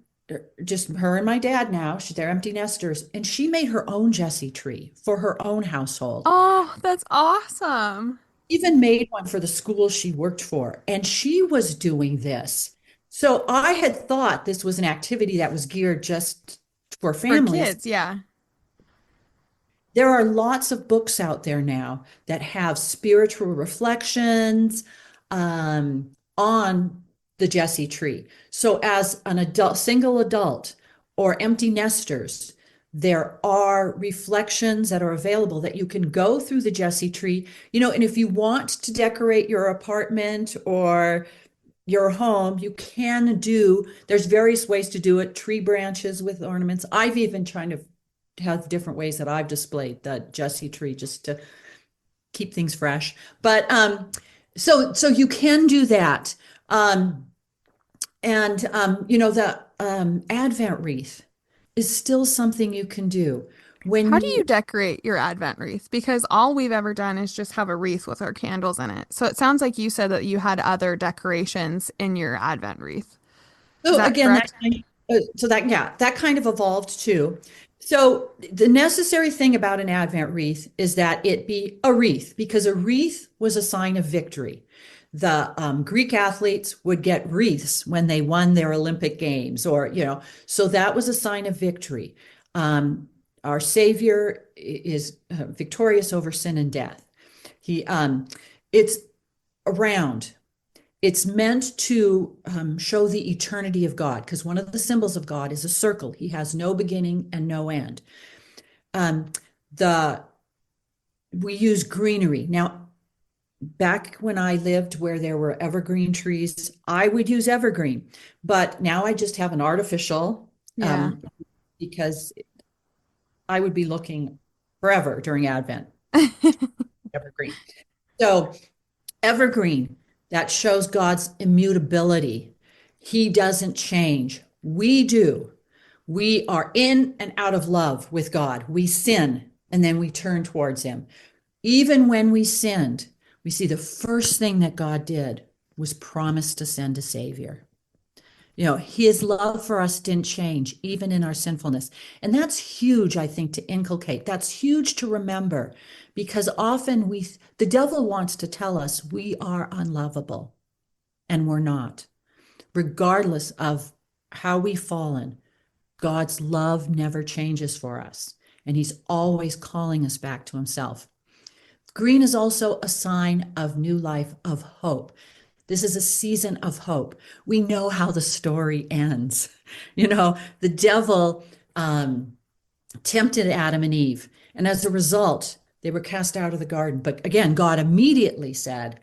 just her and my dad now, they're empty nesters, and she made her own Jesse tree for her own household. Oh, that's awesome. Even made one for the school she worked for, and she was doing this. So I had thought this was an activity that was geared just for For families. kids, yeah. There are lots of books out there now that have spiritual reflections on the Jesse tree. So, as an adult, single adult, or empty nesters, there are reflections that are available that you can go through the Jesse tree. And if you want to decorate your apartment or your home, you can there's various ways to do it, tree branches with ornaments. I've even tried to have different ways that I've displayed the Jesse tree just to keep things fresh. But so you can do that. And the Advent wreath is still something you can do when How do you you. decorate your Advent wreath? Because all we've ever done is just have a wreath with our candles in it. So it sounds like you said that you had other decorations in your Advent wreath. Is So that again, correct? that kind of evolved too. So the necessary thing about an Advent wreath is that it be a wreath, because a wreath was a sign of victory. The Greek athletes would get wreaths when they won their Olympic Games, or so that was a sign of victory. Our Savior is victorious over sin and death. It's around. It's meant to show the eternity of God, because one of the symbols of God is a circle. He has no beginning and no end. Um, the we use greenery. Now, back when I lived where there were evergreen trees, I would use evergreen, but now I just have an artificial Yeah. um, because I would be looking forever during Advent. Evergreen. So evergreen, that shows God's immutability. He doesn't change. We do. We are in and out of love with God. We sin and then we turn towards Him. Even when we sinned, we see the first thing that God did was promise to send a Savior. His love for us didn't change, even in our sinfulness. And that's huge, I think, to inculcate. That's huge to remember because often the devil wants to tell us we are unlovable, and we're not. Regardless of how we've fallen, God's love never changes for us, and He's always calling us back to Himself. Green is also a sign of new life, of hope. This is a season of hope. We know how the story ends. The devil tempted Adam and Eve, and as a result, they were cast out of the garden. But again, God immediately said,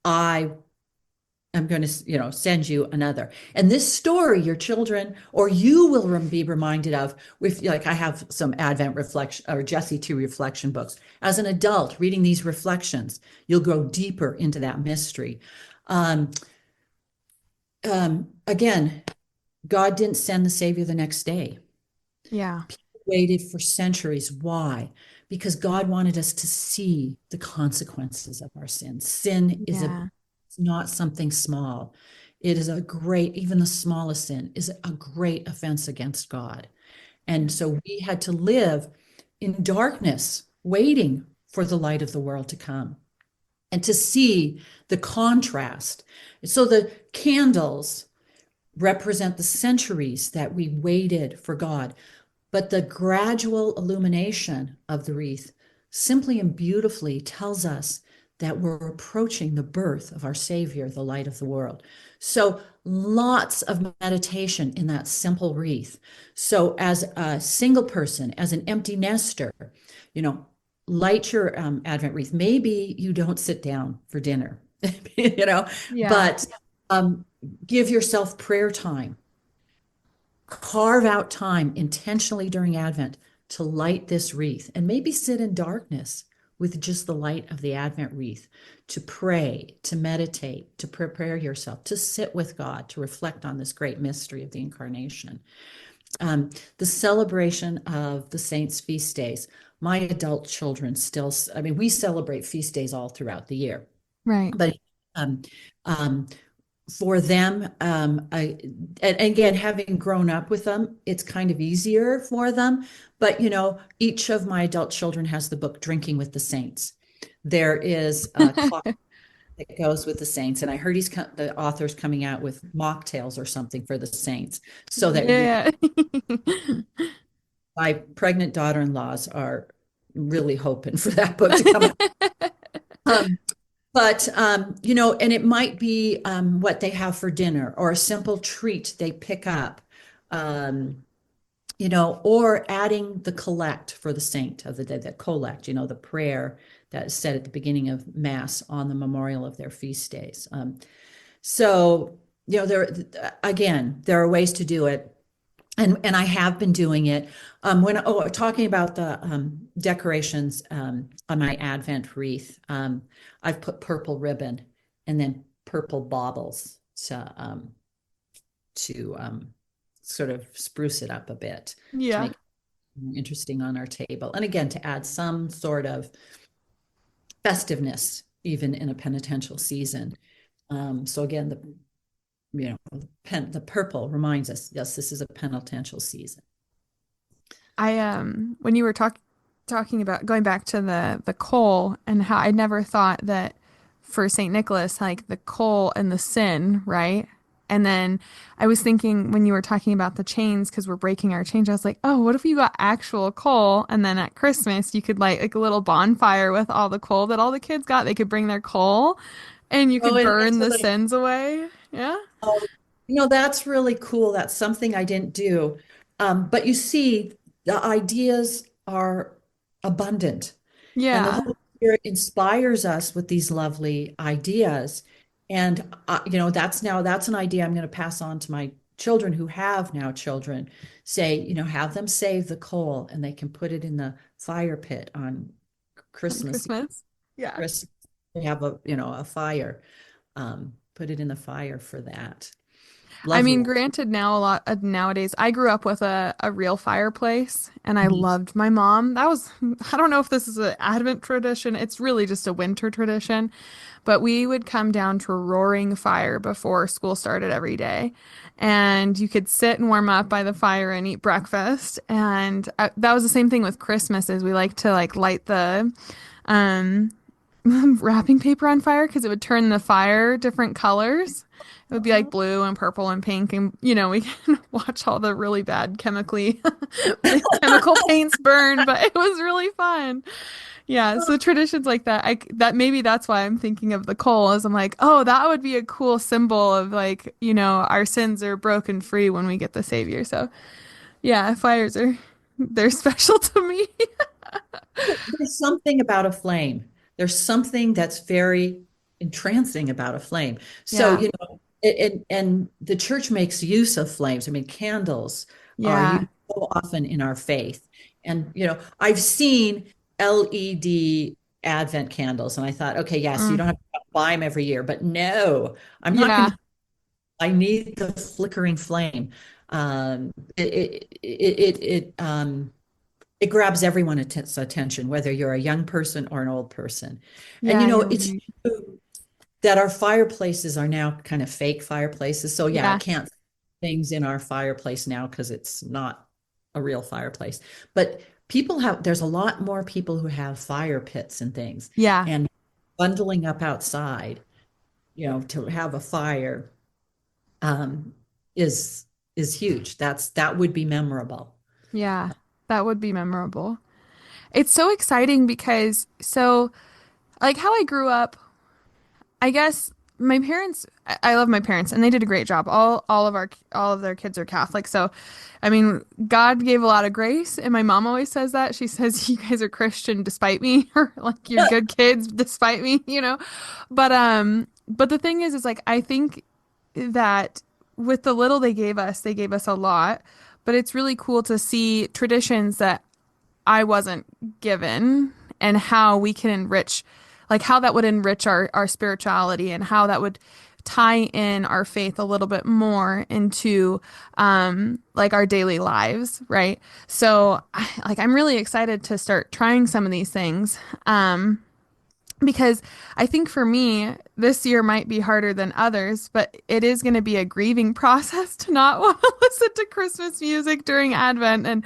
I am going to, send you another. And this story, your children or you will be reminded of with, like, I have some Advent reflection or Jesse 2 reflection books. As an adult, reading these reflections, you'll go deeper into that mystery. Again, God didn't send the Savior the next day. Yeah. People waited for centuries. Why? Because God wanted us to see the consequences of our sins. Sin is Yeah. it's not something small. It is a great, even the smallest sin is a great offense against God. And so we had to live in darkness, waiting for the light of the world to come and to see the contrast. So the candles represent the centuries that we waited for God, but the gradual illumination of the wreath simply and beautifully tells us that we're approaching the birth of our Savior, the light of the world. So lots of meditation in that simple wreath. So as a single person, as an empty nester, you know, light your Advent wreath. Maybe you don't sit down for dinner, Yeah. but um, give yourself prayer time. Carve out time intentionally during Advent to light this wreath and maybe sit in darkness with just the light of the Advent wreath to pray, to meditate, to prepare yourself, to sit with God, to reflect on this great mystery of the Incarnation. The celebration of the saints' feast days. My adult children still, I mean, we celebrate feast days all throughout the year, Right. but um, um, for them, and again, having grown up with them, it's kind of easier for them. But each of my adult children has the book Drinking with the Saints. There is a clock that goes with the saints, and I heard the author's coming out with mocktails or something for the saints, so that Yeah. my pregnant daughter-in-laws are really hoping for that book to come out. Um, But and it might be what they have for dinner or a simple treat they pick up, um, or adding the collect for the saint of the day, the collect, the prayer that is said at the beginning of Mass on the memorial of their feast days. So, there are ways to do it. And I have been doing it. Talking about the decorations on my Advent wreath, I've put purple ribbon and then purple baubles to sort of spruce it up a bit to Yeah. make it more interesting on our table. And again, to add some sort of festiveness, even in a penitential season. So again, the purple reminds us, yes, this is a penitential season. When you were talking about going back to the coal and how I never thought that for Saint Nicholas, like the coal and the sin, right? And then I was thinking when you were talking about the chains, because we're breaking our chains, I was like, oh, what if you got actual coal? And then at Christmas, you could light like a little bonfire with all the coal that all the kids got. They could bring their coal and you Oh, could and burn it's a the little, sins away. Yeah. oh, that's really cool. That's something I didn't do. But you see, the ideas are abundant, and the Yeah. Holy Spirit inspires us with these lovely ideas. And that's an idea I'm going to pass on to my children who have now children. Say, have them save the coal, and they can put it in the fire pit on On Christmas. Christmas. Yeah. Christmas, they have a fire. Put it in the fire for that. I Love mean, light. granted, now a lot nowadays, I grew up with a real fireplace and I Mhm. loved my mom. That was, I don't know if this is an Advent tradition. It's really just a winter tradition, but we would come down to a roaring fire before school started every day. And you could sit and warm up by the fire and eat breakfast. And that was the same thing with Christmas, is we like to like light the um wrapping paper on fire because it would turn the fire different colors. It would be like blue and purple and pink, and we can watch all the really bad chemical paints burn, but it was really fun. Yeah, so traditions like that, that maybe that's why I'm thinking of the coal, is I'm like, oh, that would be a cool symbol of like, our sins are broken free when we get the Savior. So yeah, fires are they're special to me. There's something about a flame. There's something that's very entrancing about a flame. So, Yeah, and the church makes use of flames. I mean, candles are yeah. used so often in our faith. And, I've seen LED Advent candles, and I thought, okay, yes, you Mm, don't have to buy them every year, but no, I'm not going yeah, to. I need the flickering flame. Um, it grabs everyone's attention, whether you're a young person or an old person. And yeah, you're it's right. true that our fireplaces are now kind of fake fireplaces. So yeah, I Yeah, can't things in our fireplace now because it's not a real fireplace. But there's a lot more people who have fire pits and things, yeah, and bundling up outside, to have a fire, um, is is huge. That would be memorable. yeah. That would be memorable. It's so exciting because like how I grew up, I guess my parents, I love my parents and they did a great job. All of their kids are Catholic. So, I mean, God gave a lot of grace and my mom always says that. She says you guys are Christian despite me or like you're good kids despite me. But the thing is like I think that with the little they gave us a lot. But it's really cool to see traditions that I wasn't given and how we can enrich, like how that would enrich our spirituality and how that would tie in our faith a little bit more into like our daily lives, right? So I'm really excited to start trying some of these things. Because I think for me, this year might be harder than others, but it is going to be a grieving process to not want to listen to Christmas music during Advent and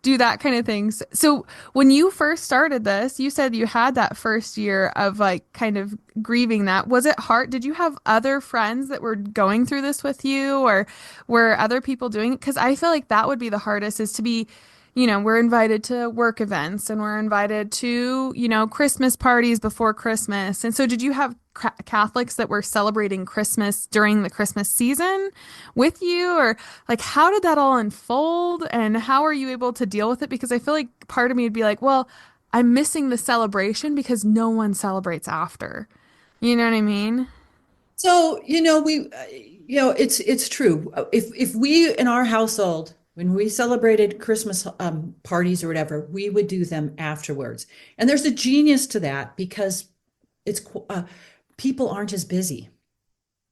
do that kind of things. So, when you first started this, you said you had that first year of like kind of grieving that. Was it hard? Did you have other friends that were going through this with you, or were other people doing it? Because I feel like that would be the hardest is to be we're invited to work events and we're invited to, Christmas parties before Christmas. And so, did you have Catholics that were celebrating Christmas during the Christmas season with you? Or like, how did that all unfold? And how are you able to deal with it? Because I feel like part of me would be like, well, I'm missing the celebration because no one celebrates after. You know what I mean? So, it's true. If we in our household, when we celebrated Christmas parties or whatever, we would do them afterwards. And there's a genius to that because people aren't as busy.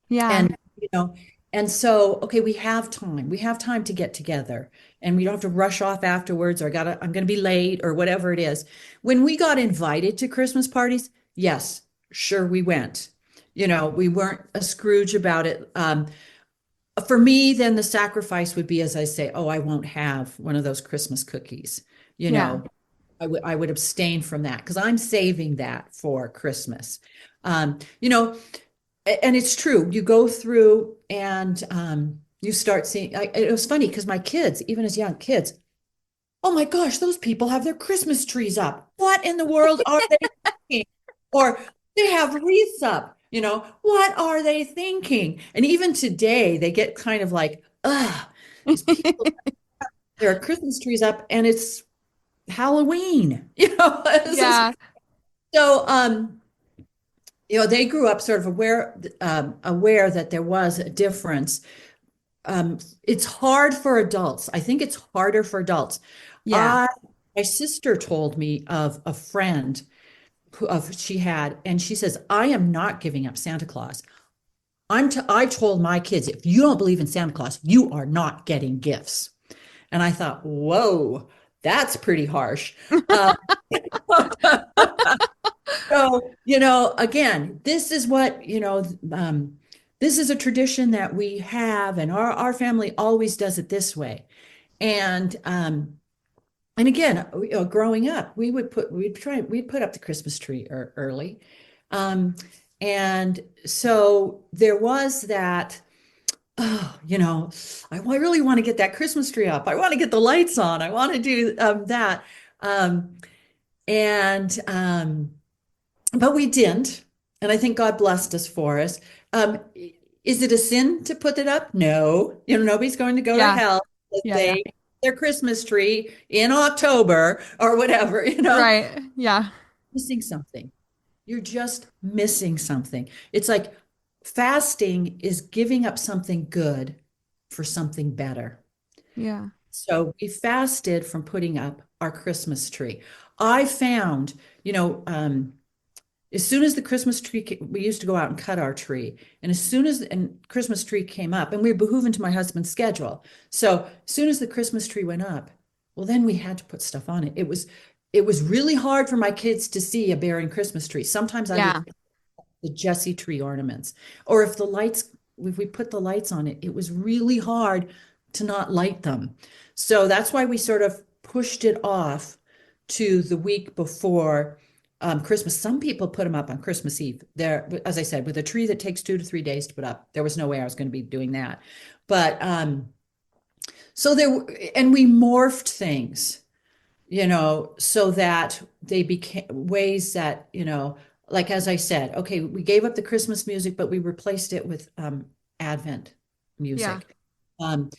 Yeah. And, you know, and so, okay, we have time. We have time to get together and we don't have to rush off afterwards or I'm gonna be late or whatever it is. When we got invited to Christmas parties, yes, sure we went. We weren't a Scrooge about it. For me, then the sacrifice would be, as I say, oh, I won't have one of those Christmas cookies. You Yeah. know, I would abstain from that because I'm saving that for Christmas. Um, you know, and it's true. You go through and you start seeing. It was funny because my kids, even as young kids, oh my gosh, those people have their Christmas trees up. What in the world are they thinking? Or they have wreaths up. What are they thinking? And even today, they get kind of like, ugh, these people, there are Christmas trees up and it's Halloween. This is Yeah. so they grew up sort of aware that there was a difference. It's hard for adults. I think it's harder for adults. Yeah. I My sister told me of a friend she had, and she says, I am not giving up Santa Claus. I told my kids, if you don't believe in Santa Claus, you are not getting gifts. And I thought, whoa, that's pretty harsh. Uh, so, again, this is what, this is a tradition that we have, and our family always does it this way. And again, growing up, we'd put up the Christmas tree early. Um, and so there was that, oh, I really want to get that Christmas tree up. I want to get the lights on. I want to do that. Um, and but we didn't. And I think God blessed us for us. Is it a sin to put it up? No. Nobody's going to go to Yeah. hell if Yeah, yeah. they their Christmas tree in October or whatever. Right. Yeah. Missing something. You're just missing something. It's like fasting is giving up something good for something better. Yeah. So we fasted from putting up our Christmas tree. I found, you know, as soon as the Christmas tree, we used to go out and cut our tree. And as soon as and Christmas tree came up, and we were behooving to my husband's schedule. So as soon as the Christmas tree went up, well, then we had to put stuff on it. It was really hard for my kids to see a bearing Christmas tree. Sometimes I Yeah. would the Jesse tree ornaments, or if we put the lights on it, it was really hard to not light them. So that's why we sort of pushed it off to the week before Christmas. Some people put them up on Christmas Eve. There, as I said, with a tree that takes 2 to 3 days to put up, there was no way I was going to be doing that. But so there, and we morphed things, so that they became ways that, like as I said, okay, we gave up the Christmas music, but we replaced it with Advent Yeah. music. Um,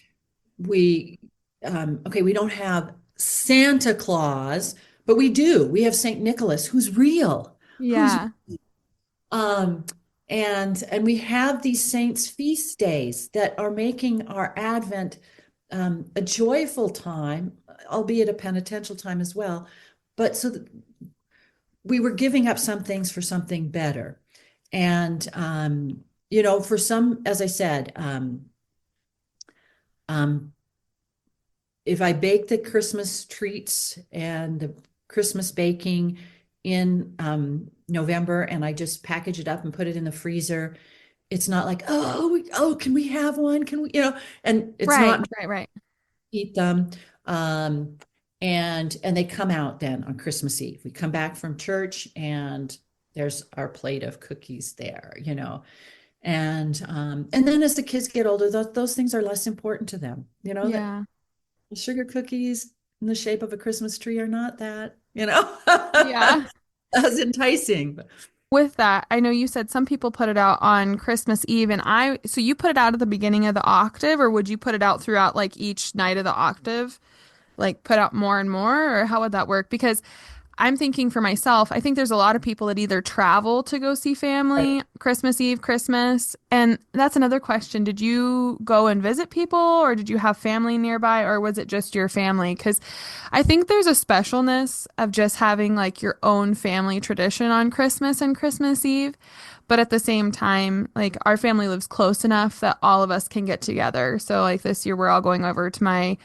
we okay, we don't have Santa Claus, but we do. We have Saint Nicholas, who's real, who's Yeah. um, and we have these saints' feast days that are making our Advent a joyful time, albeit a penitential time as well. But so that we were giving up some things for something better. And for some, as I said, um, if I bake the Christmas treats and the Christmas baking in November and I just package it up and put it in the freezer, it's not like, oh, can we have one? Can we, and it's Right. not Right. Right. eat them. Um, and they come out then on Christmas Eve. We come back from church and there's our plate of cookies there, and then as the kids get older, those things are less important to them. That Yeah. sugar cookies in the shape of a Christmas tree are not that, Yeah. as enticing. With that, I know you said some people put it out on Christmas Eve, and so you put it out at the beginning of the octave, or would you put it out throughout like each night of the octave? Like put out more and more, or how would that work? Because I'm thinking for myself, I think there's a lot of people that either travel to go see Right. family Christmas Eve, Christmas. And that's another question. Did you go and visit people or did you have family nearby or was it just your family? Because I think there's a specialness of just having like your own family tradition on Christmas and Christmas Eve. But at the same time, like our family lives close enough that all of us can get together. So like this year, we're all going over to my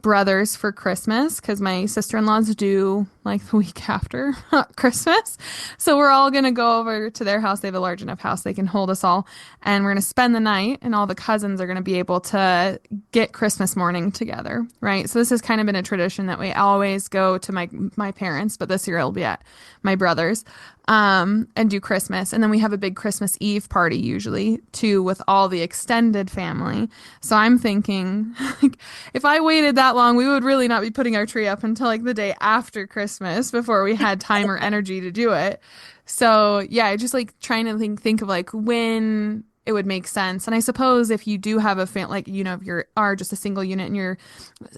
brothers for Christmas because my sister-in-law's due like the week after Christmas. So we're all gonna go over to their house. They have a large enough house they can hold us all, and we're gonna spend the night. And all the cousins are gonna be able to get Christmas morning together, right? So this has kind of been a tradition that we always go to my parents, but this year it'll be at my brother's and do Christmas. And then we have a big Christmas Eve party usually too with all the extended family. So I'm thinking like if I waited that long, we would really not be putting our tree up until like the day after Christmas before we had time or energy to do it. So yeah, just like trying to think of like when it would make sense. And I suppose if you do have a like if you are just a single unit and you're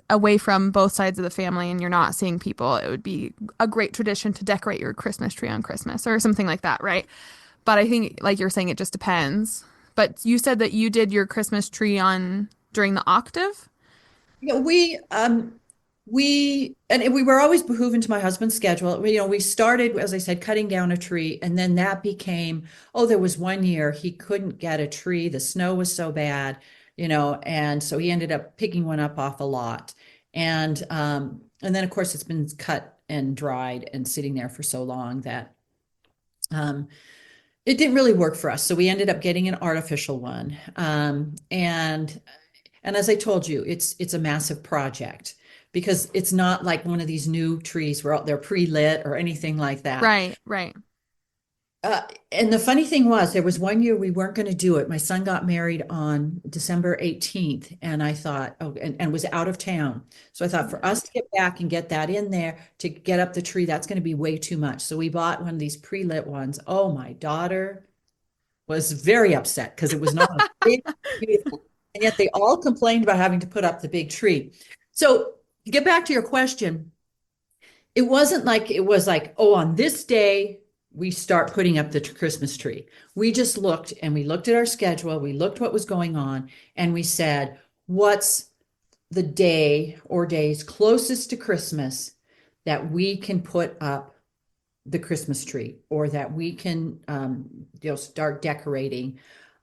away from both sides of the family and you're not seeing people, it would be a great tradition to decorate your Christmas tree on Christmas or something like that, right? But I think, like you're saying, it just depends. But you said that you did your Christmas tree on during the octave? We we were always behooving to my husband's schedule. We started, as I said, cutting down a tree, and then that became, oh, there was one year he couldn't get a tree. The snow was so bad, and so he ended up picking one up off a lot. And then of course it's been cut and dried and sitting there for so long that um it didn't really work for us. So we ended up getting an artificial one. And as I told you, it's a massive project because it's not like one of these new trees where they're pre-lit or anything like that. Right, right. Uh, and the funny thing was, there was one year we weren't going to do it. My son got married on December 18th, and I thought, oh, and was out of town. So I thought for us to get back and get that in there to get up the tree, that's going to be way too much. So we bought one of these pre-lit ones. Oh, my daughter was very upset because it was not a big, beautiful, and yet they all complained about having to put up the big tree. So to get back to your question, it wasn't like it was like, oh, on this day we start putting up the Christmas tree. We just looked and we looked at our schedule, we looked what was going on, and we said, what's the day or days closest to Christmas that we can put up the Christmas tree or that we can start decorating.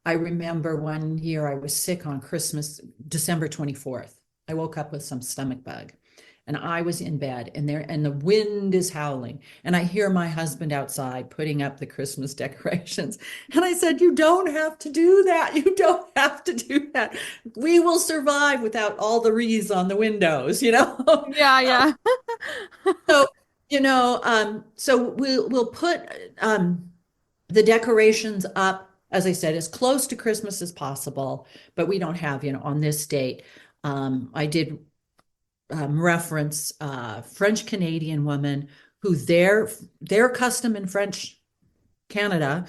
I remember one year I was sick on Christmas, December 24th. I woke up with some stomach bug and I was in bed and the wind is howling and I hear my husband outside putting up the Christmas decorations. And I said, you don't have to do that. You don't have to do that. We will survive without all the wreaths on the windows. Yeah, yeah. So, so we'll put the decorations up, as I said, as close to Christmas as possible, but we don't have, on this date. I did reference French Canadian woman who their custom in French Canada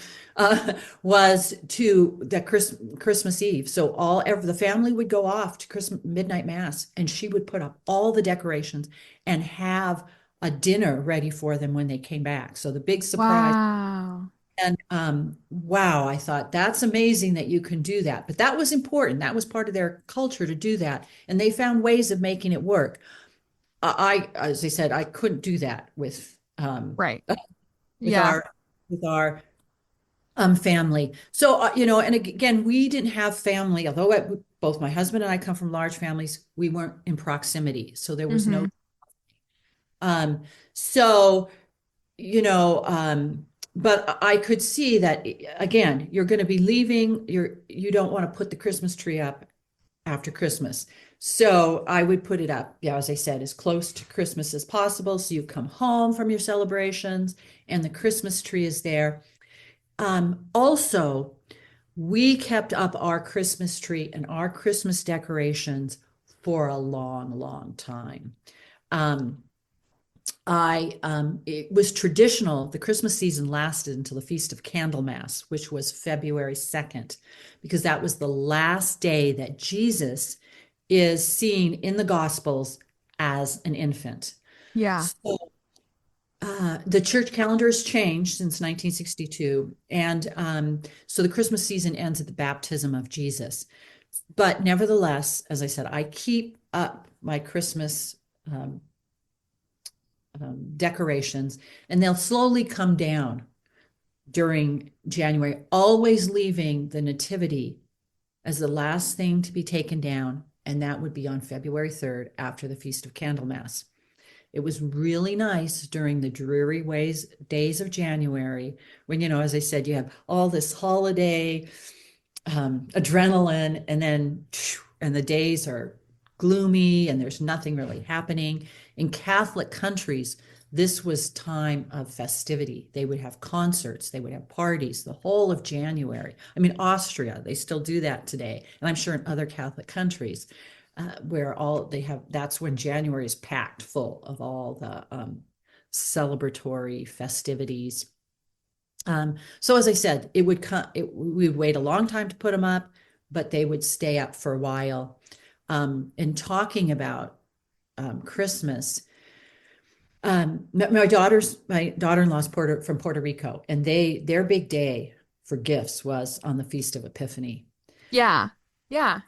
was to the Christmas Eve. So the family would go off to Christmas midnight mass, and she would put up all the decorations and have a dinner ready for them when they came back. So the big surprise. Wow. And wow, I thought that's amazing that you can do that. But that was important. That was part of their culture to do that, and they found ways of making it work. As I said, I couldn't do that Right. with Yeah. our family. So, and again, we didn't have family, although both my husband and I come from large families, we weren't in proximity. So there was no, Hmm. um, so, but I could see that again, you're going to be leaving, you don't want to put the Christmas tree up after Christmas. So I would put it up, yeah, as I said, as close to Christmas as possible. So you come home from your celebrations and the Christmas tree is there. Also, we kept up our Christmas tree and our Christmas decorations for a long, long time. Um, it was traditional. The Christmas season lasted until the Feast of Candlemas, which was February 2nd, because that was the last day that Jesus is seen in the Gospels as an infant. Yeah. So the church calendar has changed since 1962. And so the Christmas season ends at the baptism of Jesus. But nevertheless, as I said, I keep up my Christmas decorations, and they'll slowly come down during January, always leaving the Nativity as the last thing to be taken down. And that would be on February 3rd after the Feast of Candlemas. It was really nice during the dreary days of January when, as I said, you have all this holiday adrenaline, and the days are gloomy and there's nothing really happening. In Catholic countries, this was time of festivity. They would have concerts, they would have parties the whole of January. I mean, Austria, they still do that today. And I'm sure in other Catholic countries, where that's when January is packed full of all the celebratory festivities. So as I said, we would wait a long time to put them up, but they would stay up for a while. And talking about Christmas, my daughter-in-law's from Puerto Rico, and their big day for gifts was on the Feast of Epiphany. Yeah. Yeah.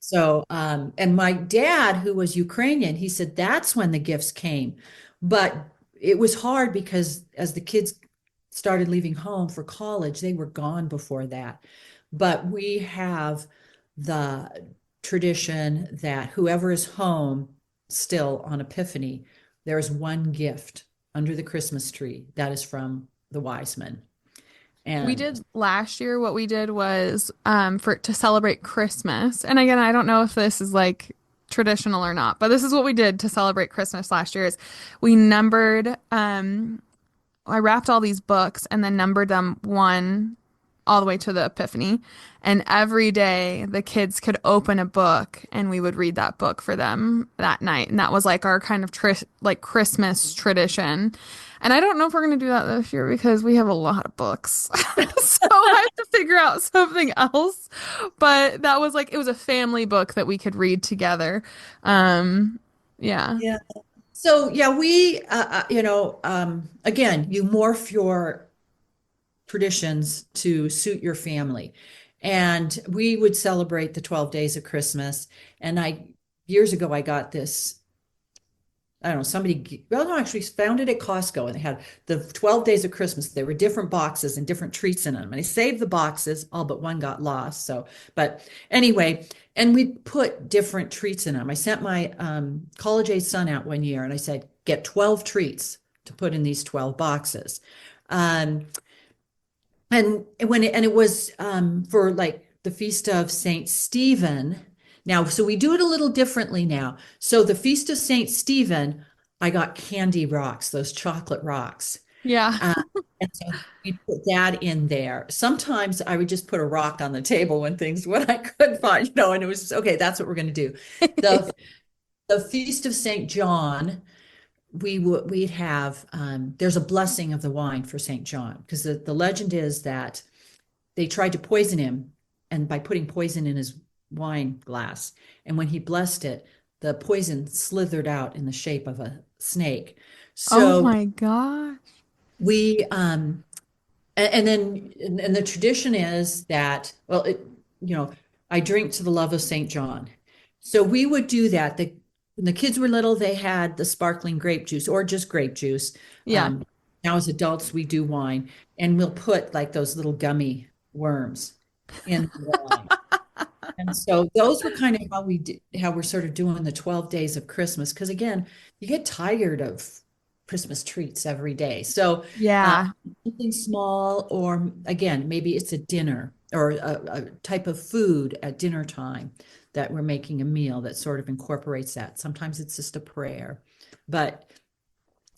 So, and my dad, who was Ukrainian, he said that's when the gifts came. But it was hard because as the kids started leaving home for college, they were gone before that. But we have the tradition that whoever is home still on Epiphany, there's one gift under the Christmas tree that is from the wise men. We And did last year, what we did was for to celebrate Christmas. And again, I don't know if this is like traditional or not, but this is what we did to celebrate Christmas last year is we numbered I wrapped all these books and then numbered them one all the way to the Epiphany. And every day the kids could open a book and we would read that book for them that night. And that was like our kind of like Christmas tradition. And I don't know if we're going to do that this year because we have a lot of books. So I have to figure out something else. But that was like, it was a family book that we could read together. Yeah. yeah. So yeah, we again, you morph your traditions to suit your family. And we would celebrate the 12 days of Christmas. And years ago, I got this, I don't know, somebody, well, no, actually found it at Costco and they had the 12 days of Christmas. There were different boxes and different treats in them. And I saved the boxes, all but one got lost. So, but anyway, and we put different treats in them. I sent my college age son out one year and I said, get 12 treats to put in these 12 boxes. Um, and it was for like the feast of Saint Stephen. Now, so we do it a little differently now. So the feast of Saint Stephen, I got candy rocks, those chocolate rocks. Yeah. Uh, and so we put that in there. Sometimes I would just put a rock on the table when I could find, and it was just, okay, that's what we're going to do. The the feast of Saint John, we'd have there's a blessing of the wine for Saint John because the legend is that they tried to poison him and by putting poison in his wine glass. And when he blessed it, the poison slithered out in the shape of a snake. Oh So my God. we and then and the tradition is that well I drink to the love of Saint John. So we would do that. When the kids were little, they had the sparkling grape juice or just grape juice. Yeah. um, Now as adults we do wine and we'll put like those little gummy worms in the wine. And so those were kind of how we're sort of doing the 12 days of Christmas. Because again, you get tired of Christmas treats every day. So uh, Yeah. something small, or again, maybe it's a dinner or a type of food at dinner time that we're making a meal that sort of incorporates that. Sometimes it's just a prayer. But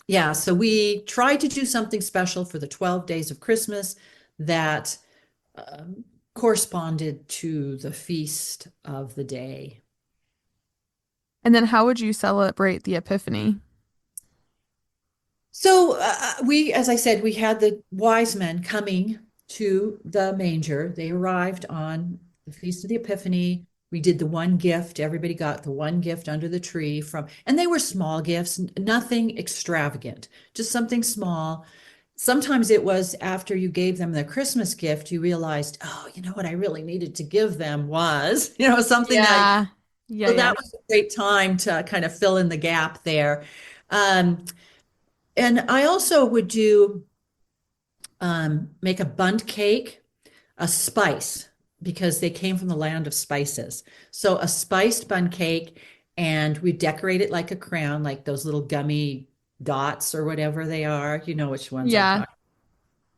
yeah, so we tried to do something special for the 12 days of Christmas that um, corresponded to the feast of the day. And then how would you celebrate the Epiphany? So as I said, we had the wise men coming to the manger. They arrived on the Feast of the Epiphany. We did the one gift. Everybody got the one gift under the tree and they were small gifts, nothing extravagant, just something small. Sometimes it was after you gave them the Christmas gift, you realized, oh, you know what I really needed to give them was, something that, Yeah. Yeah, so yeah. that was a great time to kind of fill in the gap there. Um, and I also would do make a bundt cake, a spice, because they came from the land of spices. So a spiced bundt cake, and we decorate it like a crown, like those little gummy dots or whatever they are. You know which ones I'm Yeah. talking,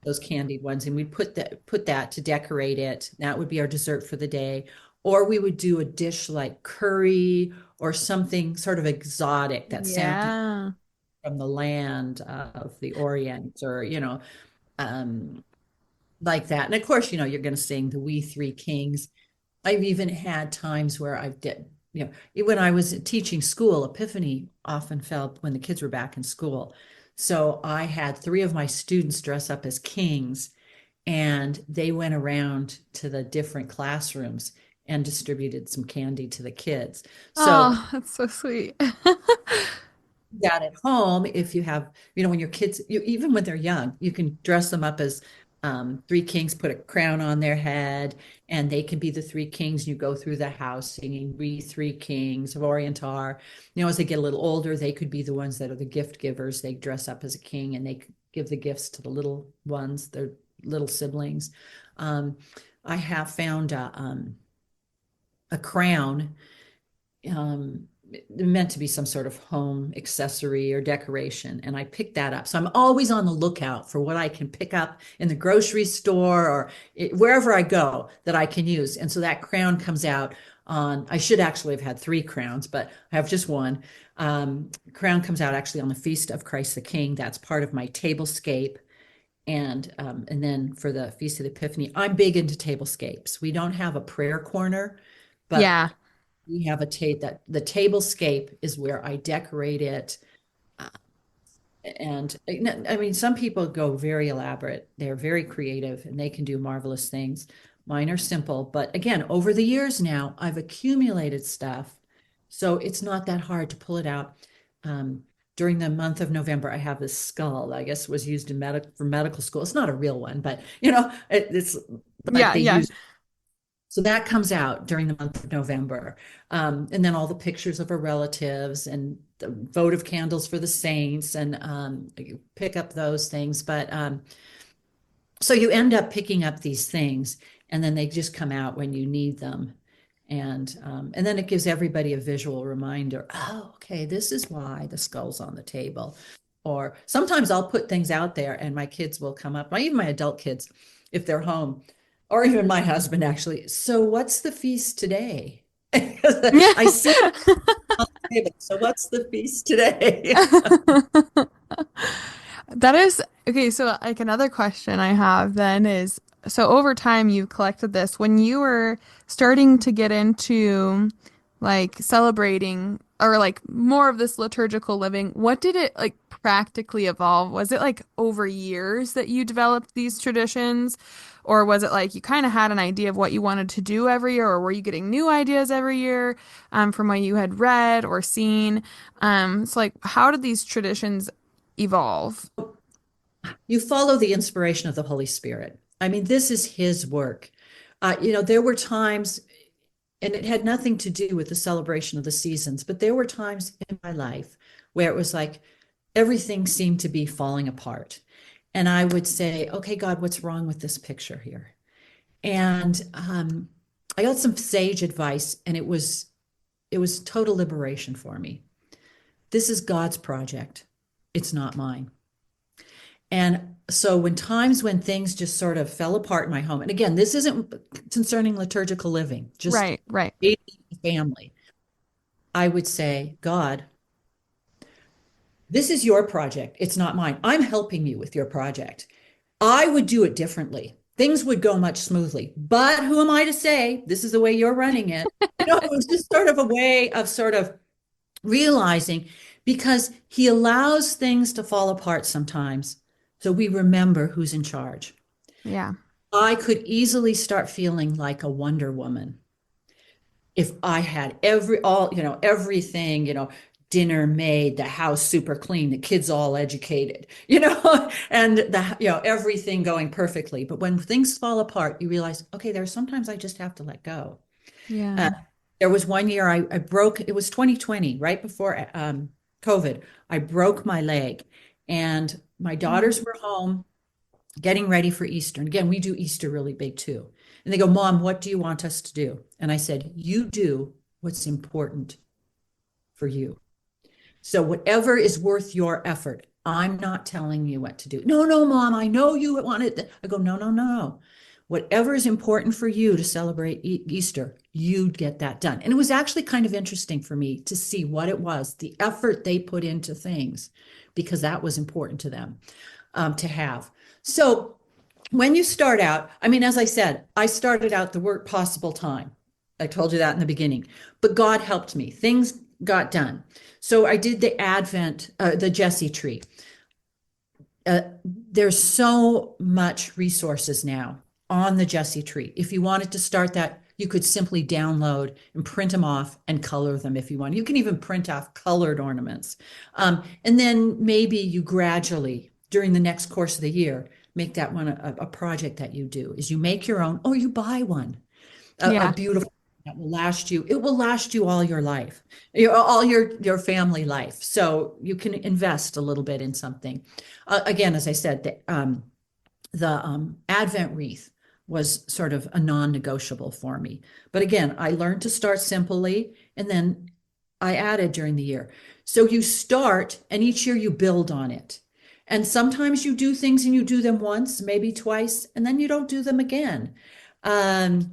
those candied ones, and we'd put that to decorate it. That would be our dessert for the day. Or we would do a dish like curry or something sort of exotic that sounded Yeah. from the land of the Orient, or um, like that. And of course, you're going to sing the We Three Kings. I've even had times where I've did, when I was teaching school, Epiphany often fell when the kids were back in school. So I had three of my students dress up as kings, and they went around to the different classrooms and distributed some candy to the kids. So Oh, that's so sweet. that at home, if you have, when your kids, even when they're young, you can dress them up as Three kings put a crown on their head, and they can be the three kings. You go through the house singing "We Three Kings of Orientar." As they get a little older, they could be the ones that are the gift givers. They dress up as a king and they give the gifts to the little ones, their little siblings. Um, I have found a crown um, meant to be some sort of home accessory or decoration. And I picked that up. So I'm always on the lookout for what I can pick up in the grocery store or wherever I go that I can use. And so that crown comes out on, I should actually have had three crowns, but I have just one. Crown comes out actually on the Feast of Christ the King. That's part of my tablescape. And then for the Feast of the Epiphany, I'm big into tablescapes. We don't have a prayer corner, but Yeah. we have a tape that the tablescape is where I decorate it. Uh, And I mean, some people go very elaborate. They're very creative and they can do marvelous things. Mine are simple, but again, over the years now, I've accumulated stuff. So it's not that hard to pull it out. During the month of November, I have this skull, I guess was used in for medical school. It's not a real one, but it's like Yeah, they yeah. use so that comes out during the month of November. And then all the pictures of our relatives and the votive candles for the saints, and you pick up those things. But so you end up picking up these things, and then they just come out when you need them. And then it gives everybody a visual reminder. Oh, okay, this is why the skull's on the table. Or sometimes I'll put things out there, and my kids will come up. Even my adult kids, if they're home, or even my husband actually. So what's the feast today? I see it on the table. So what's the feast today? That is okay. So, like, another question I have then is so over time you've collected this. When you were starting to get into like celebrating or like more of this liturgical living, what did it like practically evolve? Was it like over years that you developed these traditions? Or was it like you kind of had an idea of what you wanted to do every year, or were you getting new ideas every year from what you had read or seen? So, like, how did these traditions evolve? You follow the inspiration of the Holy Spirit. I mean, this is his work. There were times, and it had nothing to do with the celebration of the seasons, but there were times in my life where it was like everything seemed to be falling apart. And I would say, okay, God, what's wrong with this picture here? And I got some sage advice, and it was total liberation for me. This is God's project. It's not mine. And so when times when things just sort of fell apart in my home, and again, this isn't concerning liturgical living, just Right, right. family, I would say, God, this is your project. It's not mine. I'm helping you with your project. I would do it differently. Things would go much smoothly. But who am I to say this is the way you're running it? It was just sort of a way of sort of realizing because he allows things to fall apart sometimes. So we remember who's in charge. Yeah. I could easily start feeling like a Wonder Woman if I had everything, dinner made, the house super clean, the kids all educated, and everything going perfectly. But when things fall apart, you realize, okay, there's sometimes I just have to let go. Uh, Yeah. there was one year I broke, it was 2020, right before COVID. I broke my leg, and my Mm. daughters were home getting ready for Easter. And again, we do Easter really big too. And they go, Mom, what do you want us to do? And I said, you do what's important for you. So whatever is worth your effort, I'm not telling you what to do. No, no, Mom, I know you want it. I go, no, no, no. Whatever is important for you to celebrate Easter, you get that done. And it was actually kind of interesting for me to see what it was, the effort they put into things, because that was important to them to have. So when you start out, I mean, as I said, I started out the worst possible time. I told you that in the beginning, but God helped me. Things got done. So I did the Advent, the Jesse tree. There's so much resources now on the Jesse tree. If you wanted to start that, you could simply download and print them off and color them if you want. You can even print off colored ornaments. And then maybe you gradually, during the next course of the year, make that one a project that you do, is you make your own or you buy one, a Yeah. beautiful that will last you. It will last you all your life, all your family life. So you can invest a little bit in something. Again, as I said, the Advent wreath was sort of a non-negotiable for me. But again, I learned to start simply, and then I added during the year. So you start, and each year you build on it. And sometimes you do things and you do them once, maybe twice, and then you don't do them again. Um,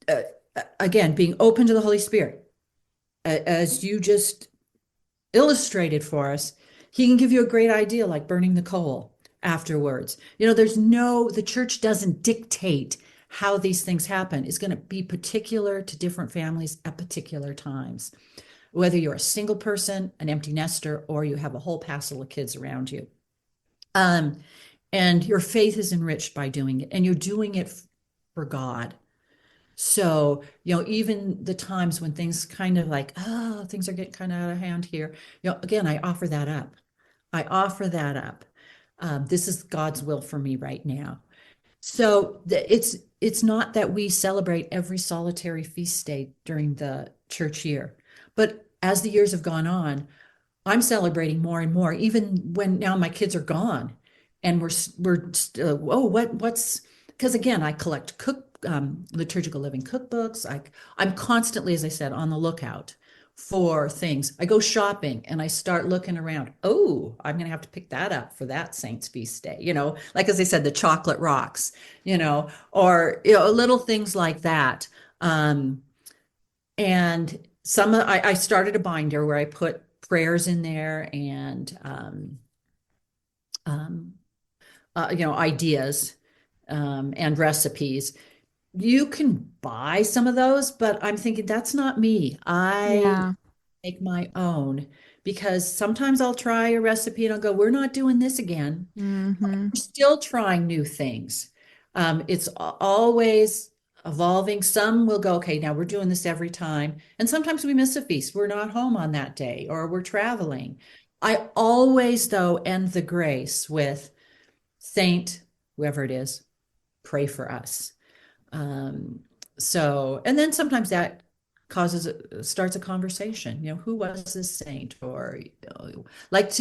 uh, Again, being open to the Holy Spirit, as you just illustrated for us, he can give you a great idea like burning the coal afterwards. The church doesn't dictate how these things happen. It's going to be particular to different families at particular times, whether you're a single person, an empty nester, or you have a whole passel of kids around you. Um, and your faith is enriched by doing it, and you're doing it for God. So, even the times when things kind of like, oh, things are getting kind of out of hand here, again, I offer that up. I offer that up. This is God's will for me right now. So it's not that we celebrate every solitary feast day during the church year, but as the years have gone on, I'm celebrating more and more, even when now my kids are gone, and we're oh, what's because again, I collect liturgical living cookbooks. I'm constantly, as I said, on the lookout for things. I go shopping and I start looking around. Oh, I'm going to have to pick that up for that saint's feast day. Like as I said, the chocolate rocks. Or little things like that. And I started a binder where I put prayers in there and um, ideas and recipes. You can buy some of those, but I'm thinking that's not me. I Yeah. make my own because sometimes I'll try a recipe and I'll go, we're not doing this again. Hmm. We're still trying new things. It's always evolving. Some will go, okay, now we're doing this every time. And sometimes we miss a feast. We're not home on that day or we're traveling. I always, though, end the grace with Saint, whoever it is, pray for us. Um, and then sometimes that starts a conversation. Who was this saint? Or like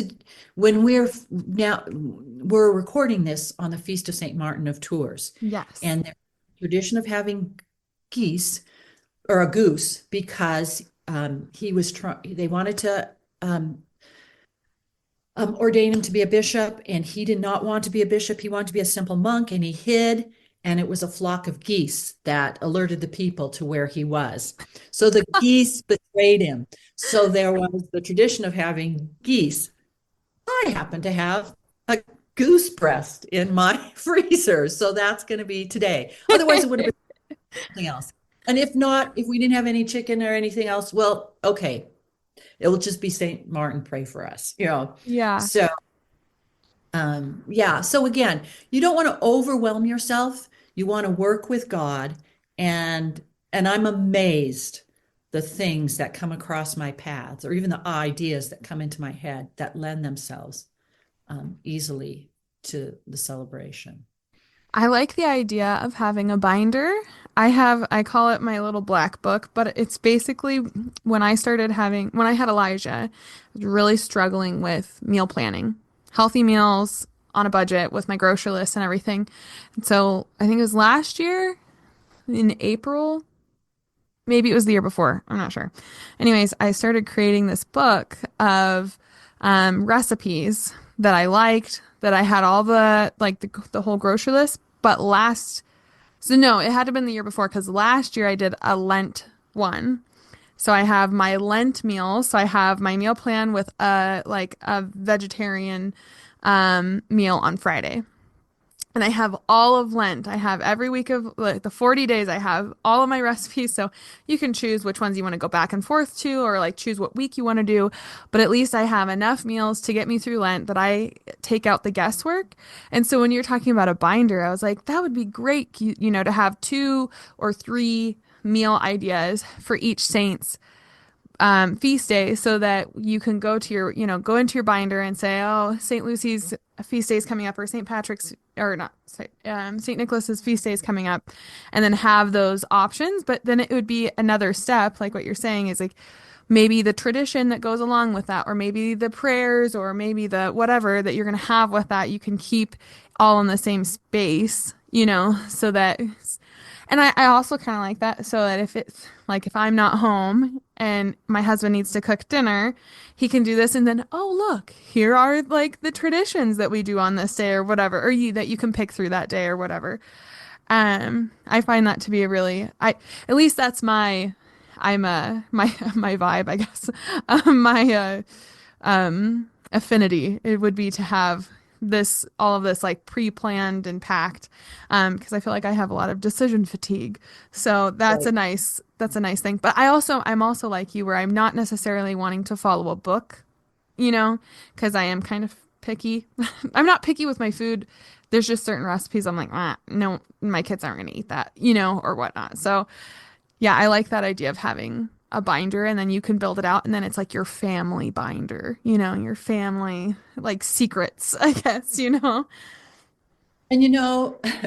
when we're recording this on the feast of Saint Martin of Tours, Yes. and the tradition of having geese or a goose because they wanted to ordain him to be a bishop, and he did not want to be a bishop. He wanted to be a simple monk, and he hid. And it was a flock of geese that alerted the people to where he was. So the geese betrayed him. So there was the tradition of having geese. I happen to have a goose breast in my freezer. So that's going to be today. Otherwise, it would have been something else. And if not, if we didn't have any chicken or anything else, well, okay, it will just be St. Martin, pray for us. Yeah. So yeah. So again, you don't want to overwhelm yourself. You want to work with God, and I'm amazed the things that come across my paths, or even the ideas that come into my head that lend themselves easily to the celebration. I like the idea of having a binder. I call it my little black book, but it's basically when I had Elijah, I was really struggling with meal planning, healthy meals on a budget with my grocery list and everything. And so I think it was last year in April, maybe it was the year before, I'm not sure. Anyways, I started creating this book of recipes that I liked, that I had all the whole grocery list. So no, it had to have been the year before because last year I did a Lent one. So I have my Lent meals. So I have my meal plan with a vegetarian meal on Friday. And I have all of Lent. I have every week of like the 40 days, I have all of my recipes. So you can choose which ones you want to go back and forth to, or like choose what week you want to do. But at least I have enough meals to get me through Lent that I take out the guesswork. And so when you're talking about a binder, I was like, that would be great, to have 2 or 3 meal ideas for each saint's feast days so that you can go to your, go into your binder and say, oh, St. Lucy's feast day is coming up, or St. Patrick's, or not, St. Nicholas's feast day is coming up, and then have those options. But then it would be another step, like what you're saying is like maybe the tradition that goes along with that, or maybe the prayers, or maybe the whatever that you're going to have with that, you can keep all in the same space, so that and I also kind of like that so that if it's like if I'm not home and my husband needs to cook dinner, he can do this and then, oh, look, here are like the traditions that we do on this day or whatever, or you that you can pick through that day or whatever. I find that to be a really, at least that's my vibe, I guess. My affinity, it would be to have all of this like pre-planned and packed, because I feel like I have a lot of decision fatigue. So Right. that's a nice thing. But I'm also like you where I'm not necessarily wanting to follow a book, because I am kind of picky. I'm not picky with my food. There's just certain recipes I'm like, no, my kids aren't going to eat that, or whatnot. So yeah, I like that idea of having a binder and then you can build it out and then it's like your family binder, your family like secrets, I guess. And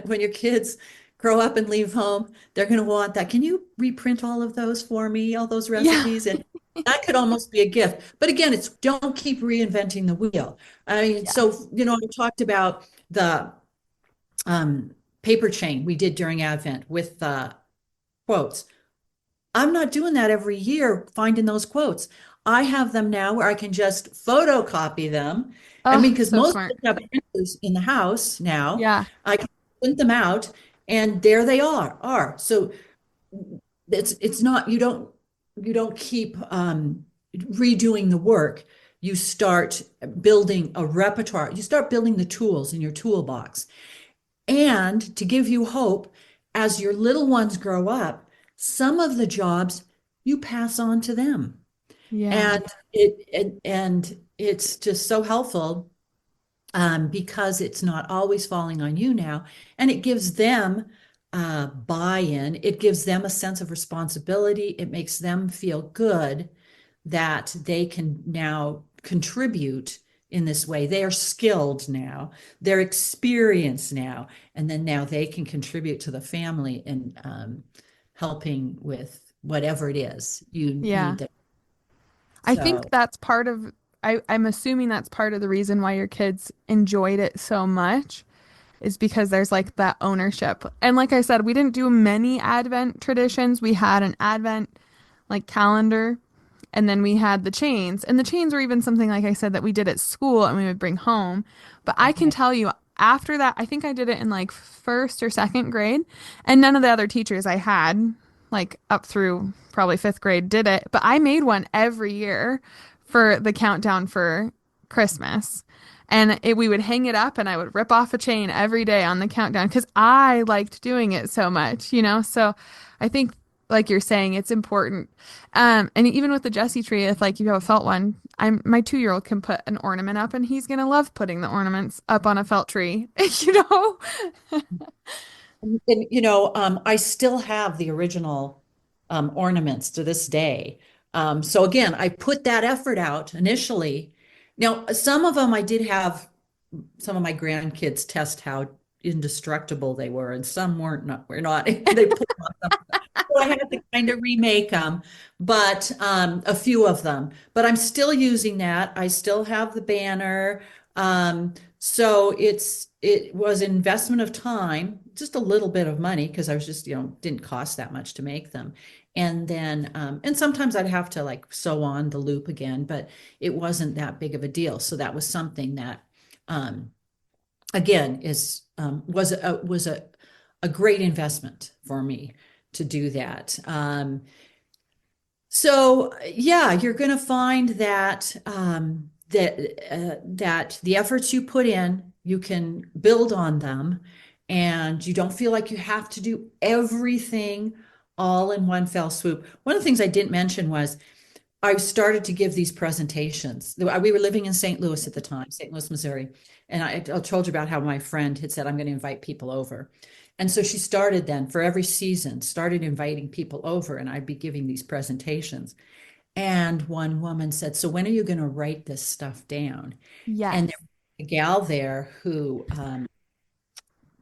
when your kids grow up and leave home, they're going to want that. Can you reprint all of those for me, all those Yeah. recipes? And that could almost be a gift. But again, it's don't keep reinventing the wheel. I mean, Yeah. I talked about the paper chain we did during Advent with quotes. I'm not doing that every year, finding those quotes. I have them now where I can just photocopy them. I mean, Oh, because so most of smart. us have printers in the house now. Yeah. I can print them out and there they are. So it's not, you don't keep redoing the work. You start building a repertoire. You start building the tools in your toolbox. And to give you hope, as your little ones grow up, some of the jobs you pass on to them. Yeah. And it's just so helpful because it's not always falling on you now. And it gives them buy-in. It gives them a sense of responsibility. It makes them feel good that they can now contribute in this way. They are skilled now, they're experienced now, and then now they can contribute to the family in helping with whatever it is you Yeah. need them. I think So, that's part of I'm assuming that's part of the reason why your kids enjoyed it so much is because there's like that ownership. And like I said, we didn't do many Advent traditions. We had an Advent like calendar, and then we had the chains. And the chains were even something, like I said, that we did at school and we would bring home. But I can okay. tell you, after that, I think I did it in like first or second grade. And none of the other teachers I had, like up through probably fifth grade, did it. But I made one every year for the countdown for Christmas. And we would hang it up and I would rip off a chain every day on the countdown because I liked doing it so much. So I think, like you're saying, it's important. And even with the Jesse tree, if like you have a felt one, my 2-year-old can put an ornament up and he's gonna love putting the ornaments up on a felt tree, you know? I still have the original ornaments to this day. So again, I put that effort out initially. Now, some of them I did have some of my grandkids test how indestructible they were, and some were not. They pulled on them. So I had to kind of remake them, but a few of them. But I'm still using that. I still have the banner. So it was an investment of time, just a little bit of money because I was just, didn't cost that much to make them. And then and sometimes I'd have to like sew on the loop again, but it wasn't that big of a deal. So that was something that um again is was a great investment for me to do that. So yeah, you're going to find that that the efforts you put in, you can build on them, and you don't feel like you have to do everything all in one fell swoop. One of the things I didn't mention was I started to give these presentations. We were living in St. Louis at the time, St. Louis, Missouri. And I told you about how my friend had said, I'm going to invite people over. And so she started then for every season, started inviting people over, and I'd be giving these presentations. And one woman said, "So when are you going to write this stuff down?" And there Yes. was a gal there who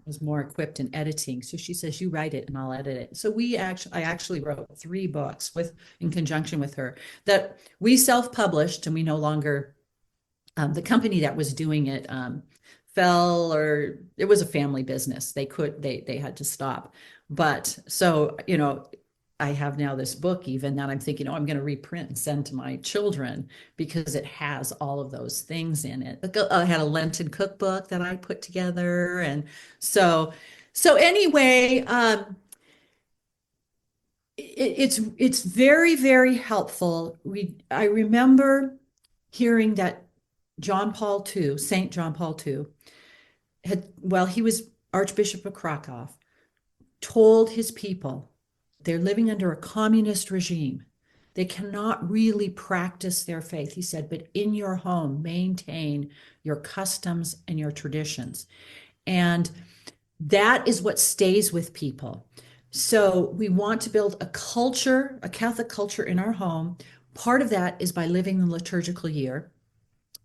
was more equipped in editing. So she says, "You write it and I'll edit it." So I actually wrote 3 books in conjunction with her that we self-published, and we no longer, the company that was doing it fell, or it was a family business. They had to stop. But so, I have now this book even that I'm thinking, oh, I'm going to reprint and send to my children because it has all of those things in it. I had a Lenten cookbook that I put together. And so, so anyway, it's very, very helpful. I remember hearing that St. John Paul II while he was Archbishop of Krakow, told his people they're living under a communist regime. They cannot really practice their faith, he said, but in your home, maintain your customs and your traditions. And that is what stays with people. So we want to build a culture, a Catholic culture in our home. Part of that is by living the liturgical year.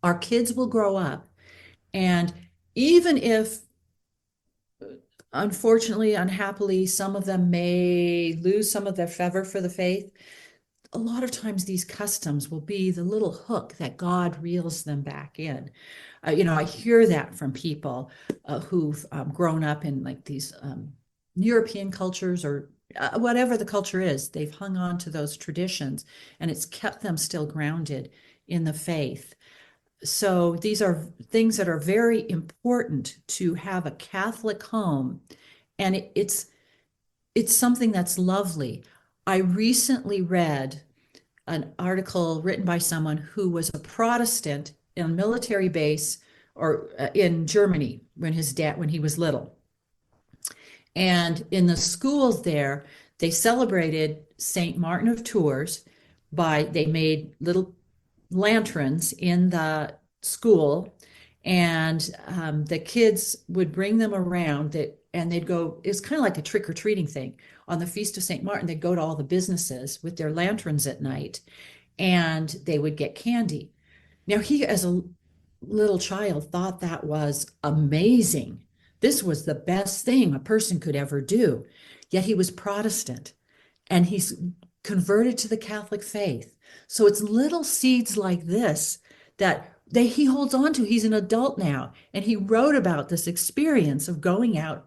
Our kids will grow up. And even if, unfortunately, unhappily, some of them may lose some of their fervor for the faith, a lot of times these customs will be the little hook that God reels them back in. I hear that from people who've grown up in like these European cultures, or whatever the culture is. They've hung on to those traditions, and it's kept them still grounded in the faith. So these are things that are very important to have a Catholic home, and it's something that's lovely. I recently read an article written by someone who was a Protestant in a military base, or in Germany, when he was little. And in the schools there, they celebrated St. Martin of Tours they made little lanterns in the school, and the kids would bring them around and they'd go, it's kind of like a trick-or-treating thing. On the Feast of St. Martin, they'd go to all the businesses with their lanterns at night, and they would get candy. Now, he, as a little child, thought that was amazing. This was the best thing a person could ever do. Yet he was Protestant, and he's converted to the Catholic faith. So it's little seeds like this that he holds on to. He's an adult now, and he wrote about this experience of going out,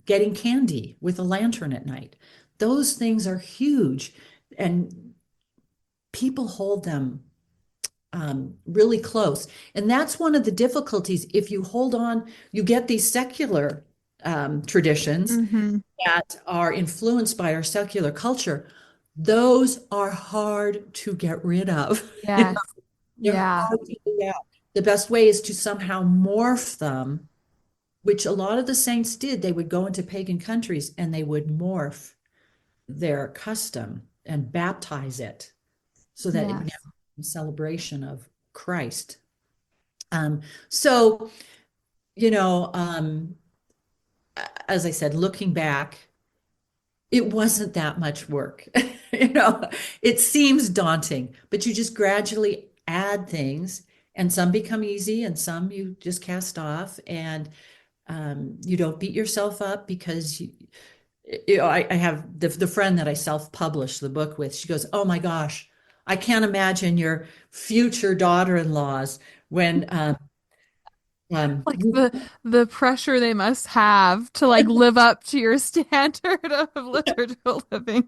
getting candy with a lantern at night. Those things are huge, and people hold them really close. And that's one of the difficulties. If you hold on, you get these secular traditions Mm-hmm. that are influenced by our secular culture. Those are hard to get rid of. Yes. They're Yeah. hard to do out. The best way is to somehow morph them, which a lot of the saints did. They would go into pagan countries and they would morph their custom and baptize it so that it would Yes. have a celebration of Christ. So, you know, um, as I said, looking back, it wasn't that much work. It seems daunting, but you just gradually add things, and some become easy and some you just cast off, and you don't beat yourself up because I have the friend that I self-published the book with. She goes, "Oh my gosh, I can't imagine your future daughter-in-laws when Like the pressure they must have to like live up to your standard of liturgical living.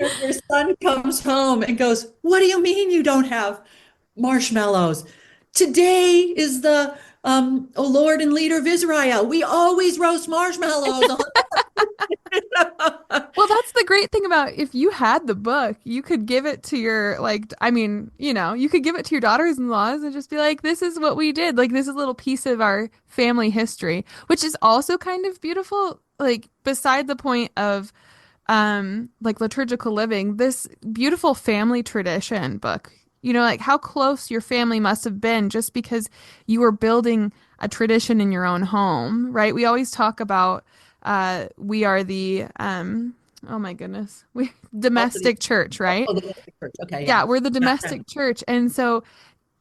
your son comes home and goes, 'What do you mean you don't have marshmallows? Today is the O Lord and leader of Israel. We always roast marshmallows on." Well, that's the great thing about if you had the book, you could give it to your I mean, you could give it to your daughters-in-laws and just be like, this is what we did. Like this is a little piece of our family history, which is also kind of beautiful, like beside the point of like liturgical living, this beautiful family tradition book. Like how close your family must have been just because you were building a tradition in your own home, right? We always talk about we are the Oh my goodness. We Both of these. domestic church, right? Oh, the Catholic Church. Okay, Yeah, yeah. we're the Gotcha. domestic church. And so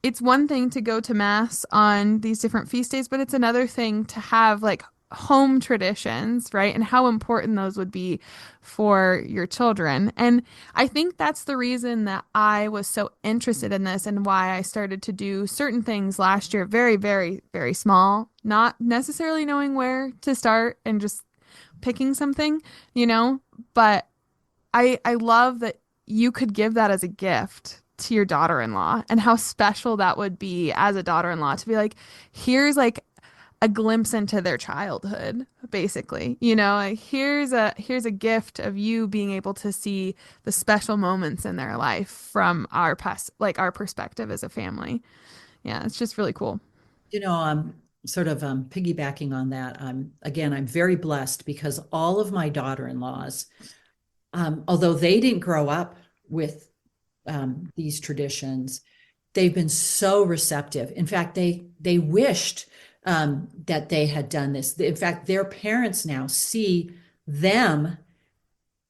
it's one thing to go to mass on these different feast days, but it's another thing to have like home traditions, right? And how important those would be for your children. And I think that's the reason that I was so interested in this and why I started to do certain things last year, very, very, very small, not necessarily knowing where to start and just picking something, you know, but I love that you could give that as a gift to your daughter-in-law and how special that would be as a daughter-in-law to be like, here's like a glimpse into their childhood, basically. You know, like here's a gift of you being able to see the special moments in their life from our past, like our perspective as a family. Yeah, it's just really cool. I'm sort of piggybacking on that. I'm very blessed because all of my daughter-in-laws, although they didn't grow up with these traditions, they've been so receptive. In fact, they wished that they had done this. In fact, their parents now see them,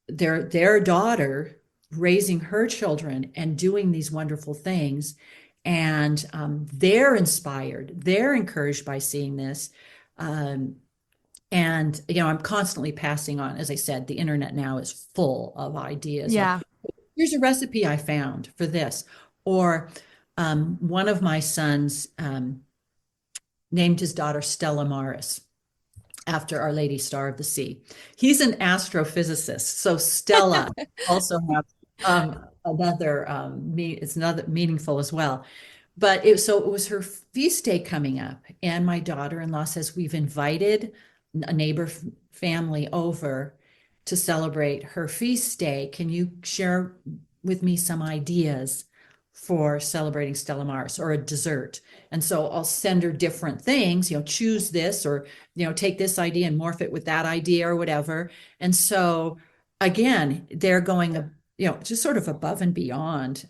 their daughter, raising her children and doing these wonderful things, and they're inspired. They're encouraged by seeing this. Um, and I'm constantly passing on. As I said, the internet now is full of ideas of Yeah. here's a recipe I found for this. Or one of my sons named his daughter Stella Maris after Our Lady Star of the Sea. He's an astrophysicist. So Stella also has it's another meaningful as well. But it was her feast day coming up, and my daughter-in-law says we've invited a neighbor family over to celebrate her feast day. Can you share with me some ideas for celebrating Stella Maris or a dessert? And so I'll send her different things, choose this or, take this idea and morph it with that idea or whatever. And so again, they're going, just sort of above and beyond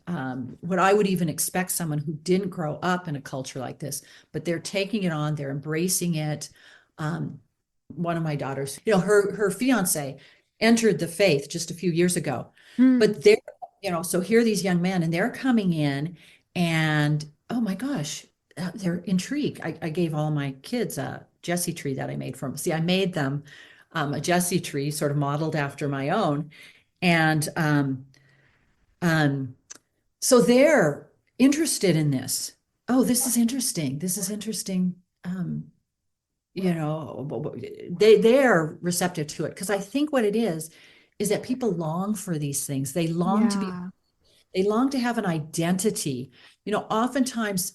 what I would even expect someone who didn't grow up in a culture like this, but they're taking it on, they're embracing it. One of my daughters, her fiance entered the faith just a few years ago, Mm. but they're, so here are these young men and they're coming in and, oh my gosh, they're intrigued. I gave all my kids a Jesse tree that I made for them. See, I made them a Jesse tree sort of modeled after my own. And um, so they're interested in this. Oh, this is interesting. This is interesting. They're receptive to it because I think what it is that people long for these things. Yeah. They long to have an identity. Oftentimes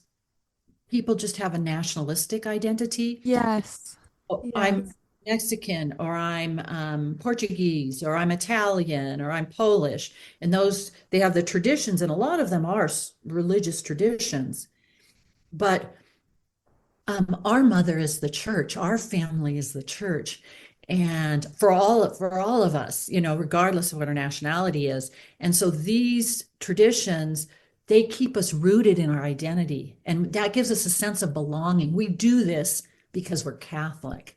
people just have a nationalistic identity. Yes. Oh, I'm Yes. Mexican, or I'm Portuguese, or I'm Italian, or I'm Polish. And those, they have the traditions, and a lot of them are religious traditions. But our mother is the church, our family is the church. And for all of us, regardless of what our nationality is. And so these traditions, they keep us rooted in our identity. And that gives us a sense of belonging. We do this because we're Catholic.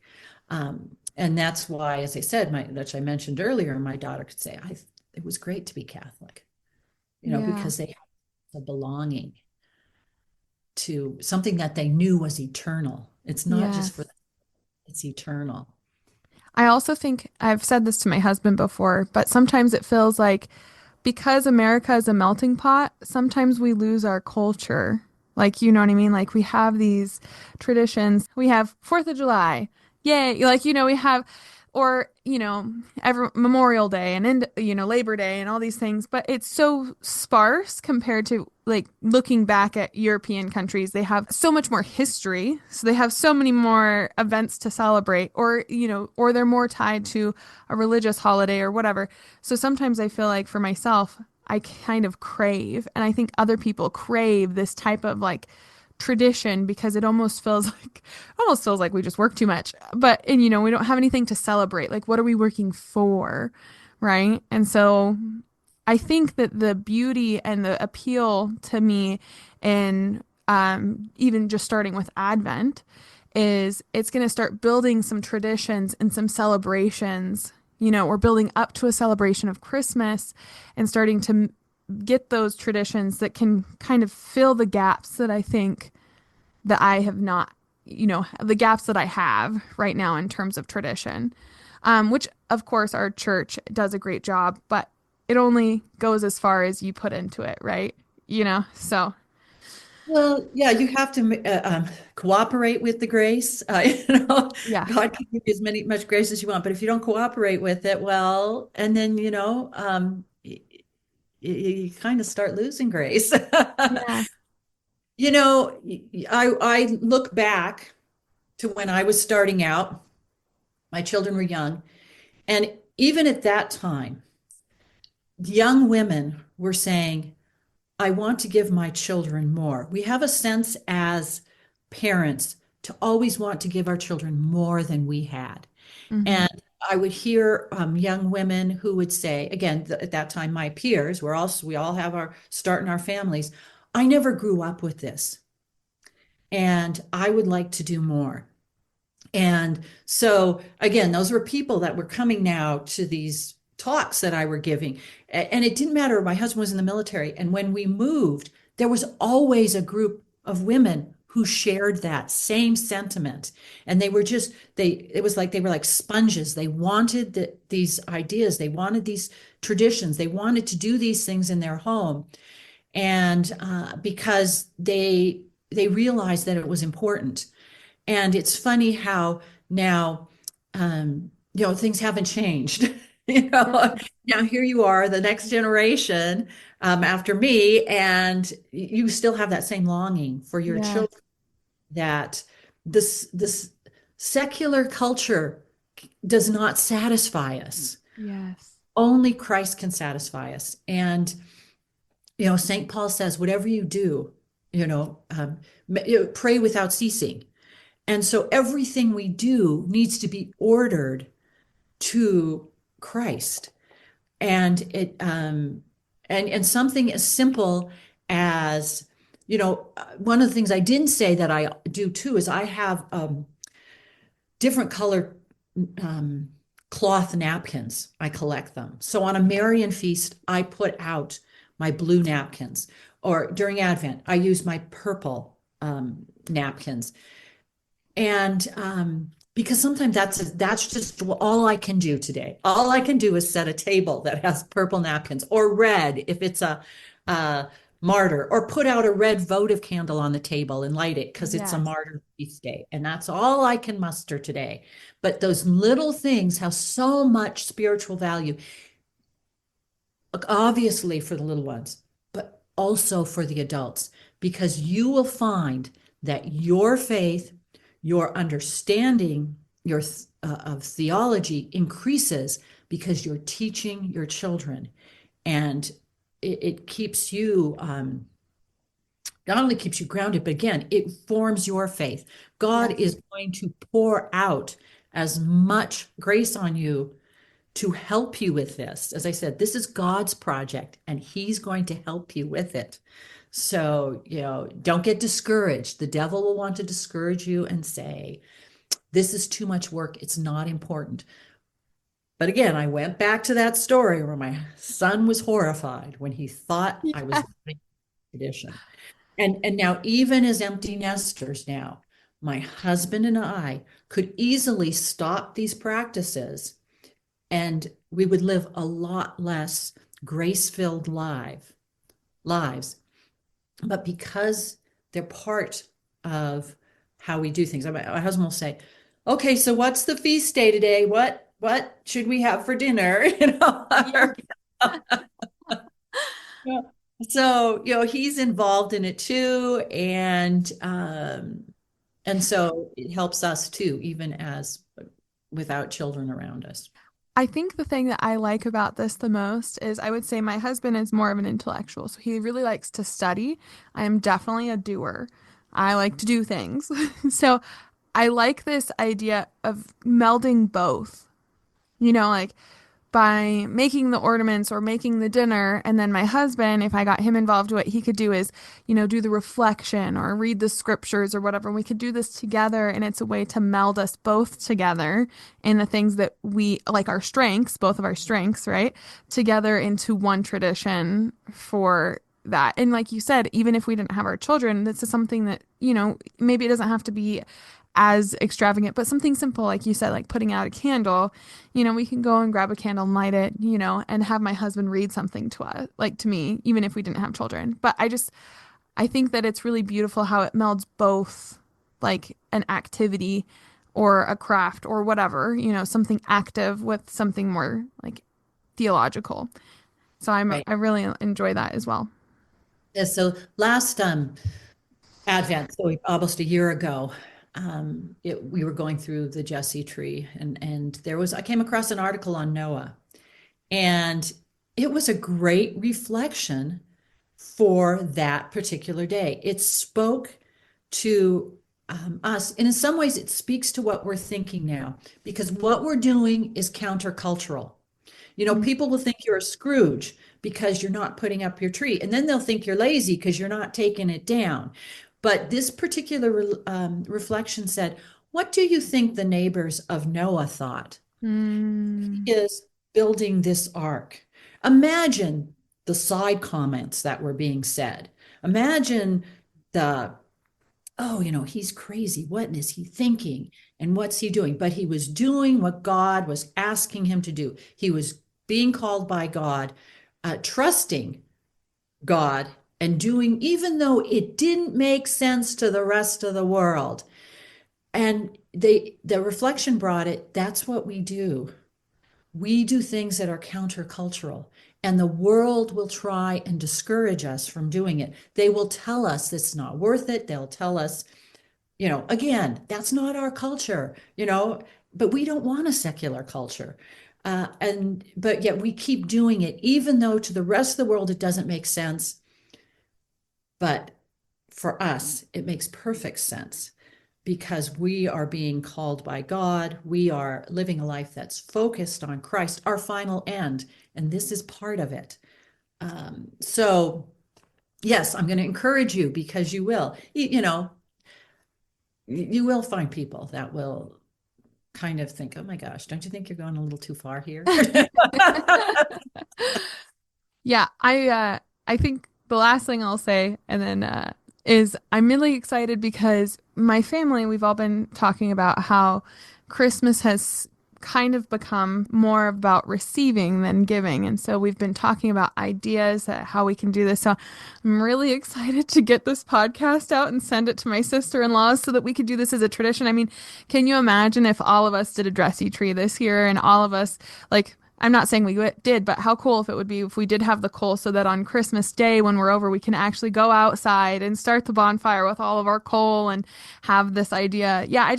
And that's why, as I said, that I mentioned earlier, my daughter could say, it was great to be Catholic, Yeah. because they have a belonging to something that they knew was eternal. It's not just for Yes. them, it's eternal. I also think I've said this to my husband before, but sometimes it feels like because America is a melting pot, sometimes we lose our culture. Like, you know what I mean? Like, we have these traditions. We have 4th of July. Yay. Like, we have, or, every Memorial Day and, Labor Day and all these things. But it's so sparse compared to like looking back at European countries. They have so much more history. So they have so many more events to celebrate, or they're more tied to a religious holiday or whatever. So sometimes I feel like for myself, I kind of crave, and I think other people crave this type of like tradition because it almost feels like we just work too much. And we don't have anything to celebrate. Like, what are we working for? Right? And so I think that the beauty and the appeal to me in even just starting with Advent is it's going to start building some traditions and some celebrations, we're building up to a celebration of Christmas and starting to get those traditions that can kind of fill the gaps that I think that I have not, the gaps that I have right now in terms of tradition, which of course our church does a great job, but it only goes as far as you put into it, right? So Well, yeah, you have to cooperate with the grace. yeah, God can give you as much grace as you want, but if you don't cooperate with it, well, and then you kind of start losing grace. yeah, You know, I look back to when I was starting out. My children were young, and even at that time, young women were saying, I want to give my children more. We have a sense as parents to always want to give our children more than we had. hmm And I would hear young women who would say, again, at that time, my peers, we all have our start in our families. I never grew up with this, and I would like to do more. And so, again, those were people that were coming now to these talks that I were giving. And it didn't matter. My husband was in the military. And when we moved, there was always a group of women who shared that same sentiment. And it was like they were like sponges. They wanted these ideas, they wanted these traditions, they wanted to do these things in their home. And because they realized that it was important. And it's funny how now, things haven't changed. yeah, Now here you are, the next generation after me, and you still have that same longing for your yeah, children. That this secular culture does not satisfy us. yes, Only Christ can satisfy us. And St. Paul says, whatever you do, pray without ceasing. And so everything we do needs to be ordered to Christ. And and something as simple as, one of the things I didn't say that I do too is I have different color um, cloth napkins. I collect them. So on a Marian feast, I put out my blue napkins. Or during Advent, I use my purple napkins. And because sometimes that's just all I can do today. All I can do is set a table that has purple napkins or red if it's a martyr, or put out a red votive candle on the table and light it because it's a yes, martyr feast day. And that's all I can muster today. But those little things have so much spiritual value, obviously for the little ones, but also for the adults, because you will find that your faith, your understanding of theology increases because you're teaching your children, and it keeps you not only keeps you grounded, but again, it forms your faith. God yes, is going to pour out as much grace on you to help you with this. As I said, this is God's project and he's going to help you with it. So, don't get discouraged. The devil will want to discourage you and say, this is too much work. It's not important. But again, I went back to that story where my son was horrified when he thought I was yeah, doing tradition. And now, even as empty nesters now, my husband and I could easily stop these practices and we would live a lot less grace-filled lives. But because they're part of how we do things, my husband will say, "Okay, so what's the feast day today? What should we have for dinner?" yeah. Yeah. So, he's involved in it too, and so it helps us too, even as without children around us. I think the thing that I like about this the most is I would say my husband is more of an intellectual, so he really likes to study. I am definitely a doer. I like to do things. So I like this idea of melding both. Like by making the ornaments or making the dinner. And then my husband, if I got him involved, what he could do is, do the reflection or read the scriptures or whatever. And we could do this together. And it's a way to meld us both together in the things that we like, our strengths, both of our strengths, right? Together into one tradition for that. And like you said, even if we didn't have our children, this is something that, maybe it doesn't have to be as extravagant, but something simple, like you said, like putting out a candle. We can go and grab a candle and light it, and have my husband read something to us, like to me, even if we didn't have children. But I think that it's really beautiful how it melds both like an activity or a craft or whatever, something active with something more like theological. So Right. I really enjoy that as well. Yeah, so last Advent, so almost a year ago, we were going through the Jesse tree, and I came across an article on Noah, and it was a great reflection for that particular day. It spoke to us, and in some ways, it speaks to what we're thinking now, because what we're doing is countercultural. People will think you're a Scrooge because you're not putting up your tree, and then they'll think you're lazy because you're not taking it down. But this particular reflection said, what do you think the neighbors of Noah thought? Mm, He is building this ark. Imagine the side comments that were being said. Imagine the, oh, he's crazy. What is he thinking? And what's he doing? But he was doing what God was asking him to do. He was being called by God, trusting God, and doing, even though it didn't make sense to the rest of the world. And the reflection brought it, that's what we do. We do things that are countercultural, and the world will try and discourage us from doing it. They will tell us it's not worth it. They'll tell us, again, that's not our culture, but we don't want a secular culture. But yet we keep doing it, even though to the rest of the world it doesn't make sense. But for us, it makes perfect sense because we are being called by God. We are living a life that's focused on Christ, our final end, and this is part of it. So, yes, I'm going to encourage you because you will. You will find people that will kind of think, oh my gosh, don't you think you're going a little too far here? yeah, I think the last thing I'll say, and then is I'm really excited because my family, we've all been talking about how Christmas has kind of become more about receiving than giving. And so we've been talking about ideas at how we can do this. So I'm really excited to get this podcast out and send it to my sister-in-laws so that we could do this as a tradition. I mean, can you imagine if all of us did a dressy tree this year and all of us like I'm not saying we did, but how cool if it would be if we did have the coal so that on Christmas Day when we're over, we can actually go outside and start the bonfire with all of our coal and have this idea. Yeah,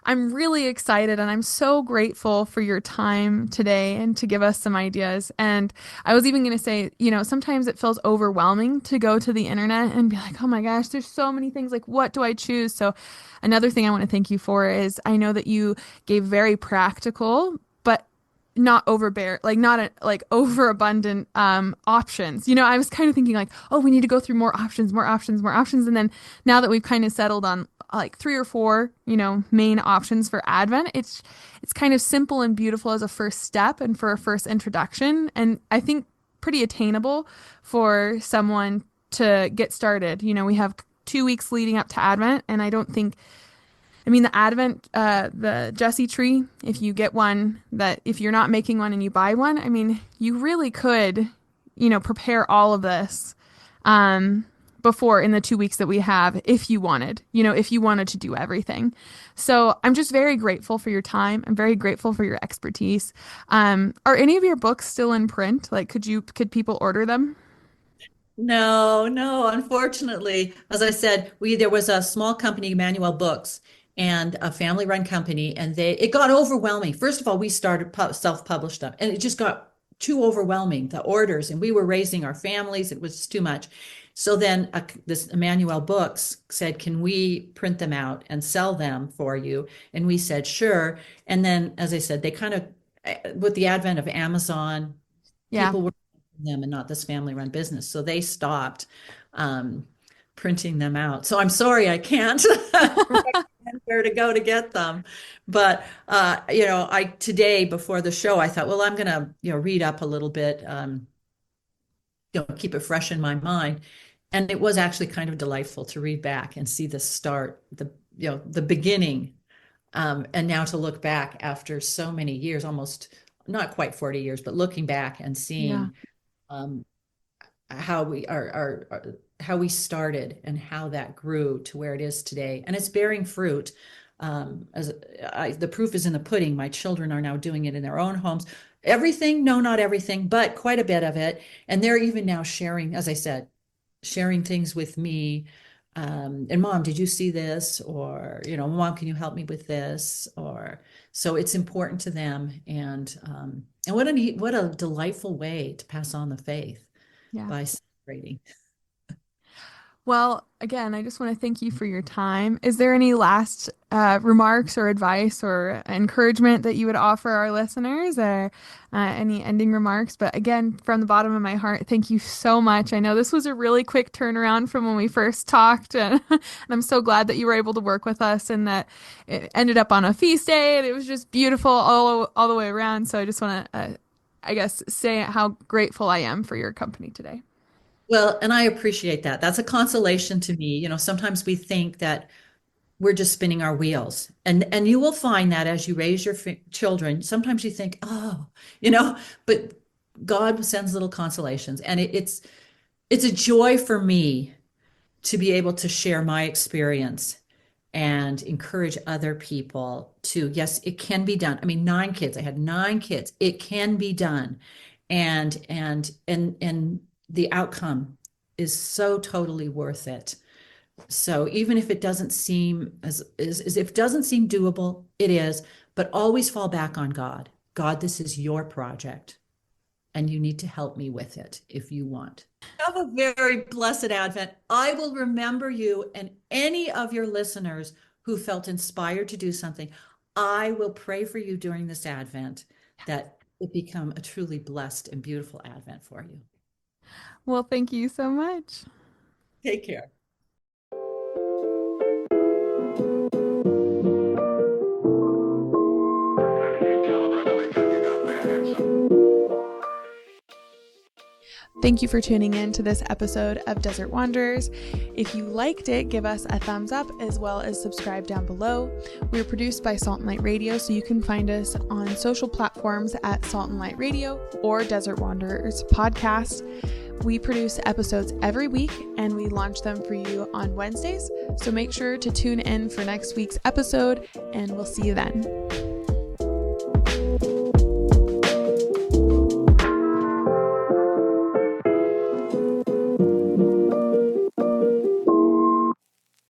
I'm really excited and I'm so grateful for your time today and to give us some ideas. And I was even going to say, sometimes it feels overwhelming to go to the internet and be like, oh my gosh, there's so many things. Like, what do I choose? So, another thing I want to thank you for is I know that you gave very practical, but not overbear like not a, like overabundant options. I was kind of thinking like, oh, we need to go through more options, more options, more options. And then now that we've kind of settled on like three or four, main options for Advent, it's kind of simple and beautiful as a first step and for a first introduction. And I think pretty attainable for someone to get started. We have 2 weeks leading up to Advent, and I don't think I mean, the Advent, the Jesse tree, if you get one that if you're not making one and you buy one, I mean, you really could, prepare all of this before in the 2 weeks that we have if you wanted, if you wanted to do everything. So I'm just very grateful for your time. I'm very grateful for your expertise. Are any of your books still in print? Like, could people order them? No, no, unfortunately, as I said, there was a small company, Emmanuel Books, and a family-run company, and it got overwhelming. First of all, we started self-published them, and it just got too overwhelming, the orders, and we were raising our families. It was just too much. So then this Emmanuel Books said, "Can we print them out and sell them for you?" And we said, "Sure." And then, as I said, they kind of with the advent of Amazon, Yeah. people were them and not this family-run business, so they stopped um, printing them out. So I'm sorry I can't recommend where to go to get them. But I today before the show, I thought, well, I'm gonna read up a little bit, keep it fresh in my mind. And it was actually kind of delightful to read back and see the start, the beginning, and now to look back after so many years, almost not quite 40 years, but looking back and Yeah. seeing um, how we how we started and how that grew to where it is today, and it's bearing fruit. The proof is in the pudding. My children are now doing it in their own homes. Everything, no, not everything, but quite a bit of it. And they're even now sharing, as I said, sharing things with me. And Mom, did you see this? Or, Mom, can you help me with this? Or so it's important to them. And what a delightful way to pass on the faith Yeah. by celebrating. Well, again, I just want to thank you for your time. Is there any last remarks or advice or encouragement that you would offer our listeners, or any ending remarks? But again, from the bottom of my heart, thank you so much. I know this was a really quick turnaround from when we first talked, and I'm so glad that you were able to work with us and that it ended up on a feast day, and it was just beautiful all the way around. So I just want to, I guess, say how grateful I am for your company today. Well, and I appreciate that. That's a consolation to me. Sometimes we think that we're just spinning our wheels. And you will find that as you raise your children, sometimes you think, oh, but God sends little consolations. And it's a joy for me to be able to share my experience and encourage other people to, yes, it can be done. I mean, 9 kids. I had 9 kids. It can be done. And the outcome is so totally worth it. So even if it doesn't seem as if it doesn't seem doable, it is, but always fall back on God. God, this is your project, and you need to help me with it if you want. Have a very blessed Advent. I will remember you and any of your listeners who felt inspired to do something. I will pray for you during this Advent that it become a truly blessed and beautiful Advent for you. Well, thank you so much. Take care. Thank you for tuning in to this episode of Desert Wanderers. If you liked it, give us a thumbs up as well as subscribe down below. We're produced by Salt and Light Radio, so you can find us on social platforms at Salt and Light Radio or Desert Wanderers Podcast. We produce episodes every week and we launch them for you on Wednesdays. So make sure to tune in for next week's episode, and we'll see you then.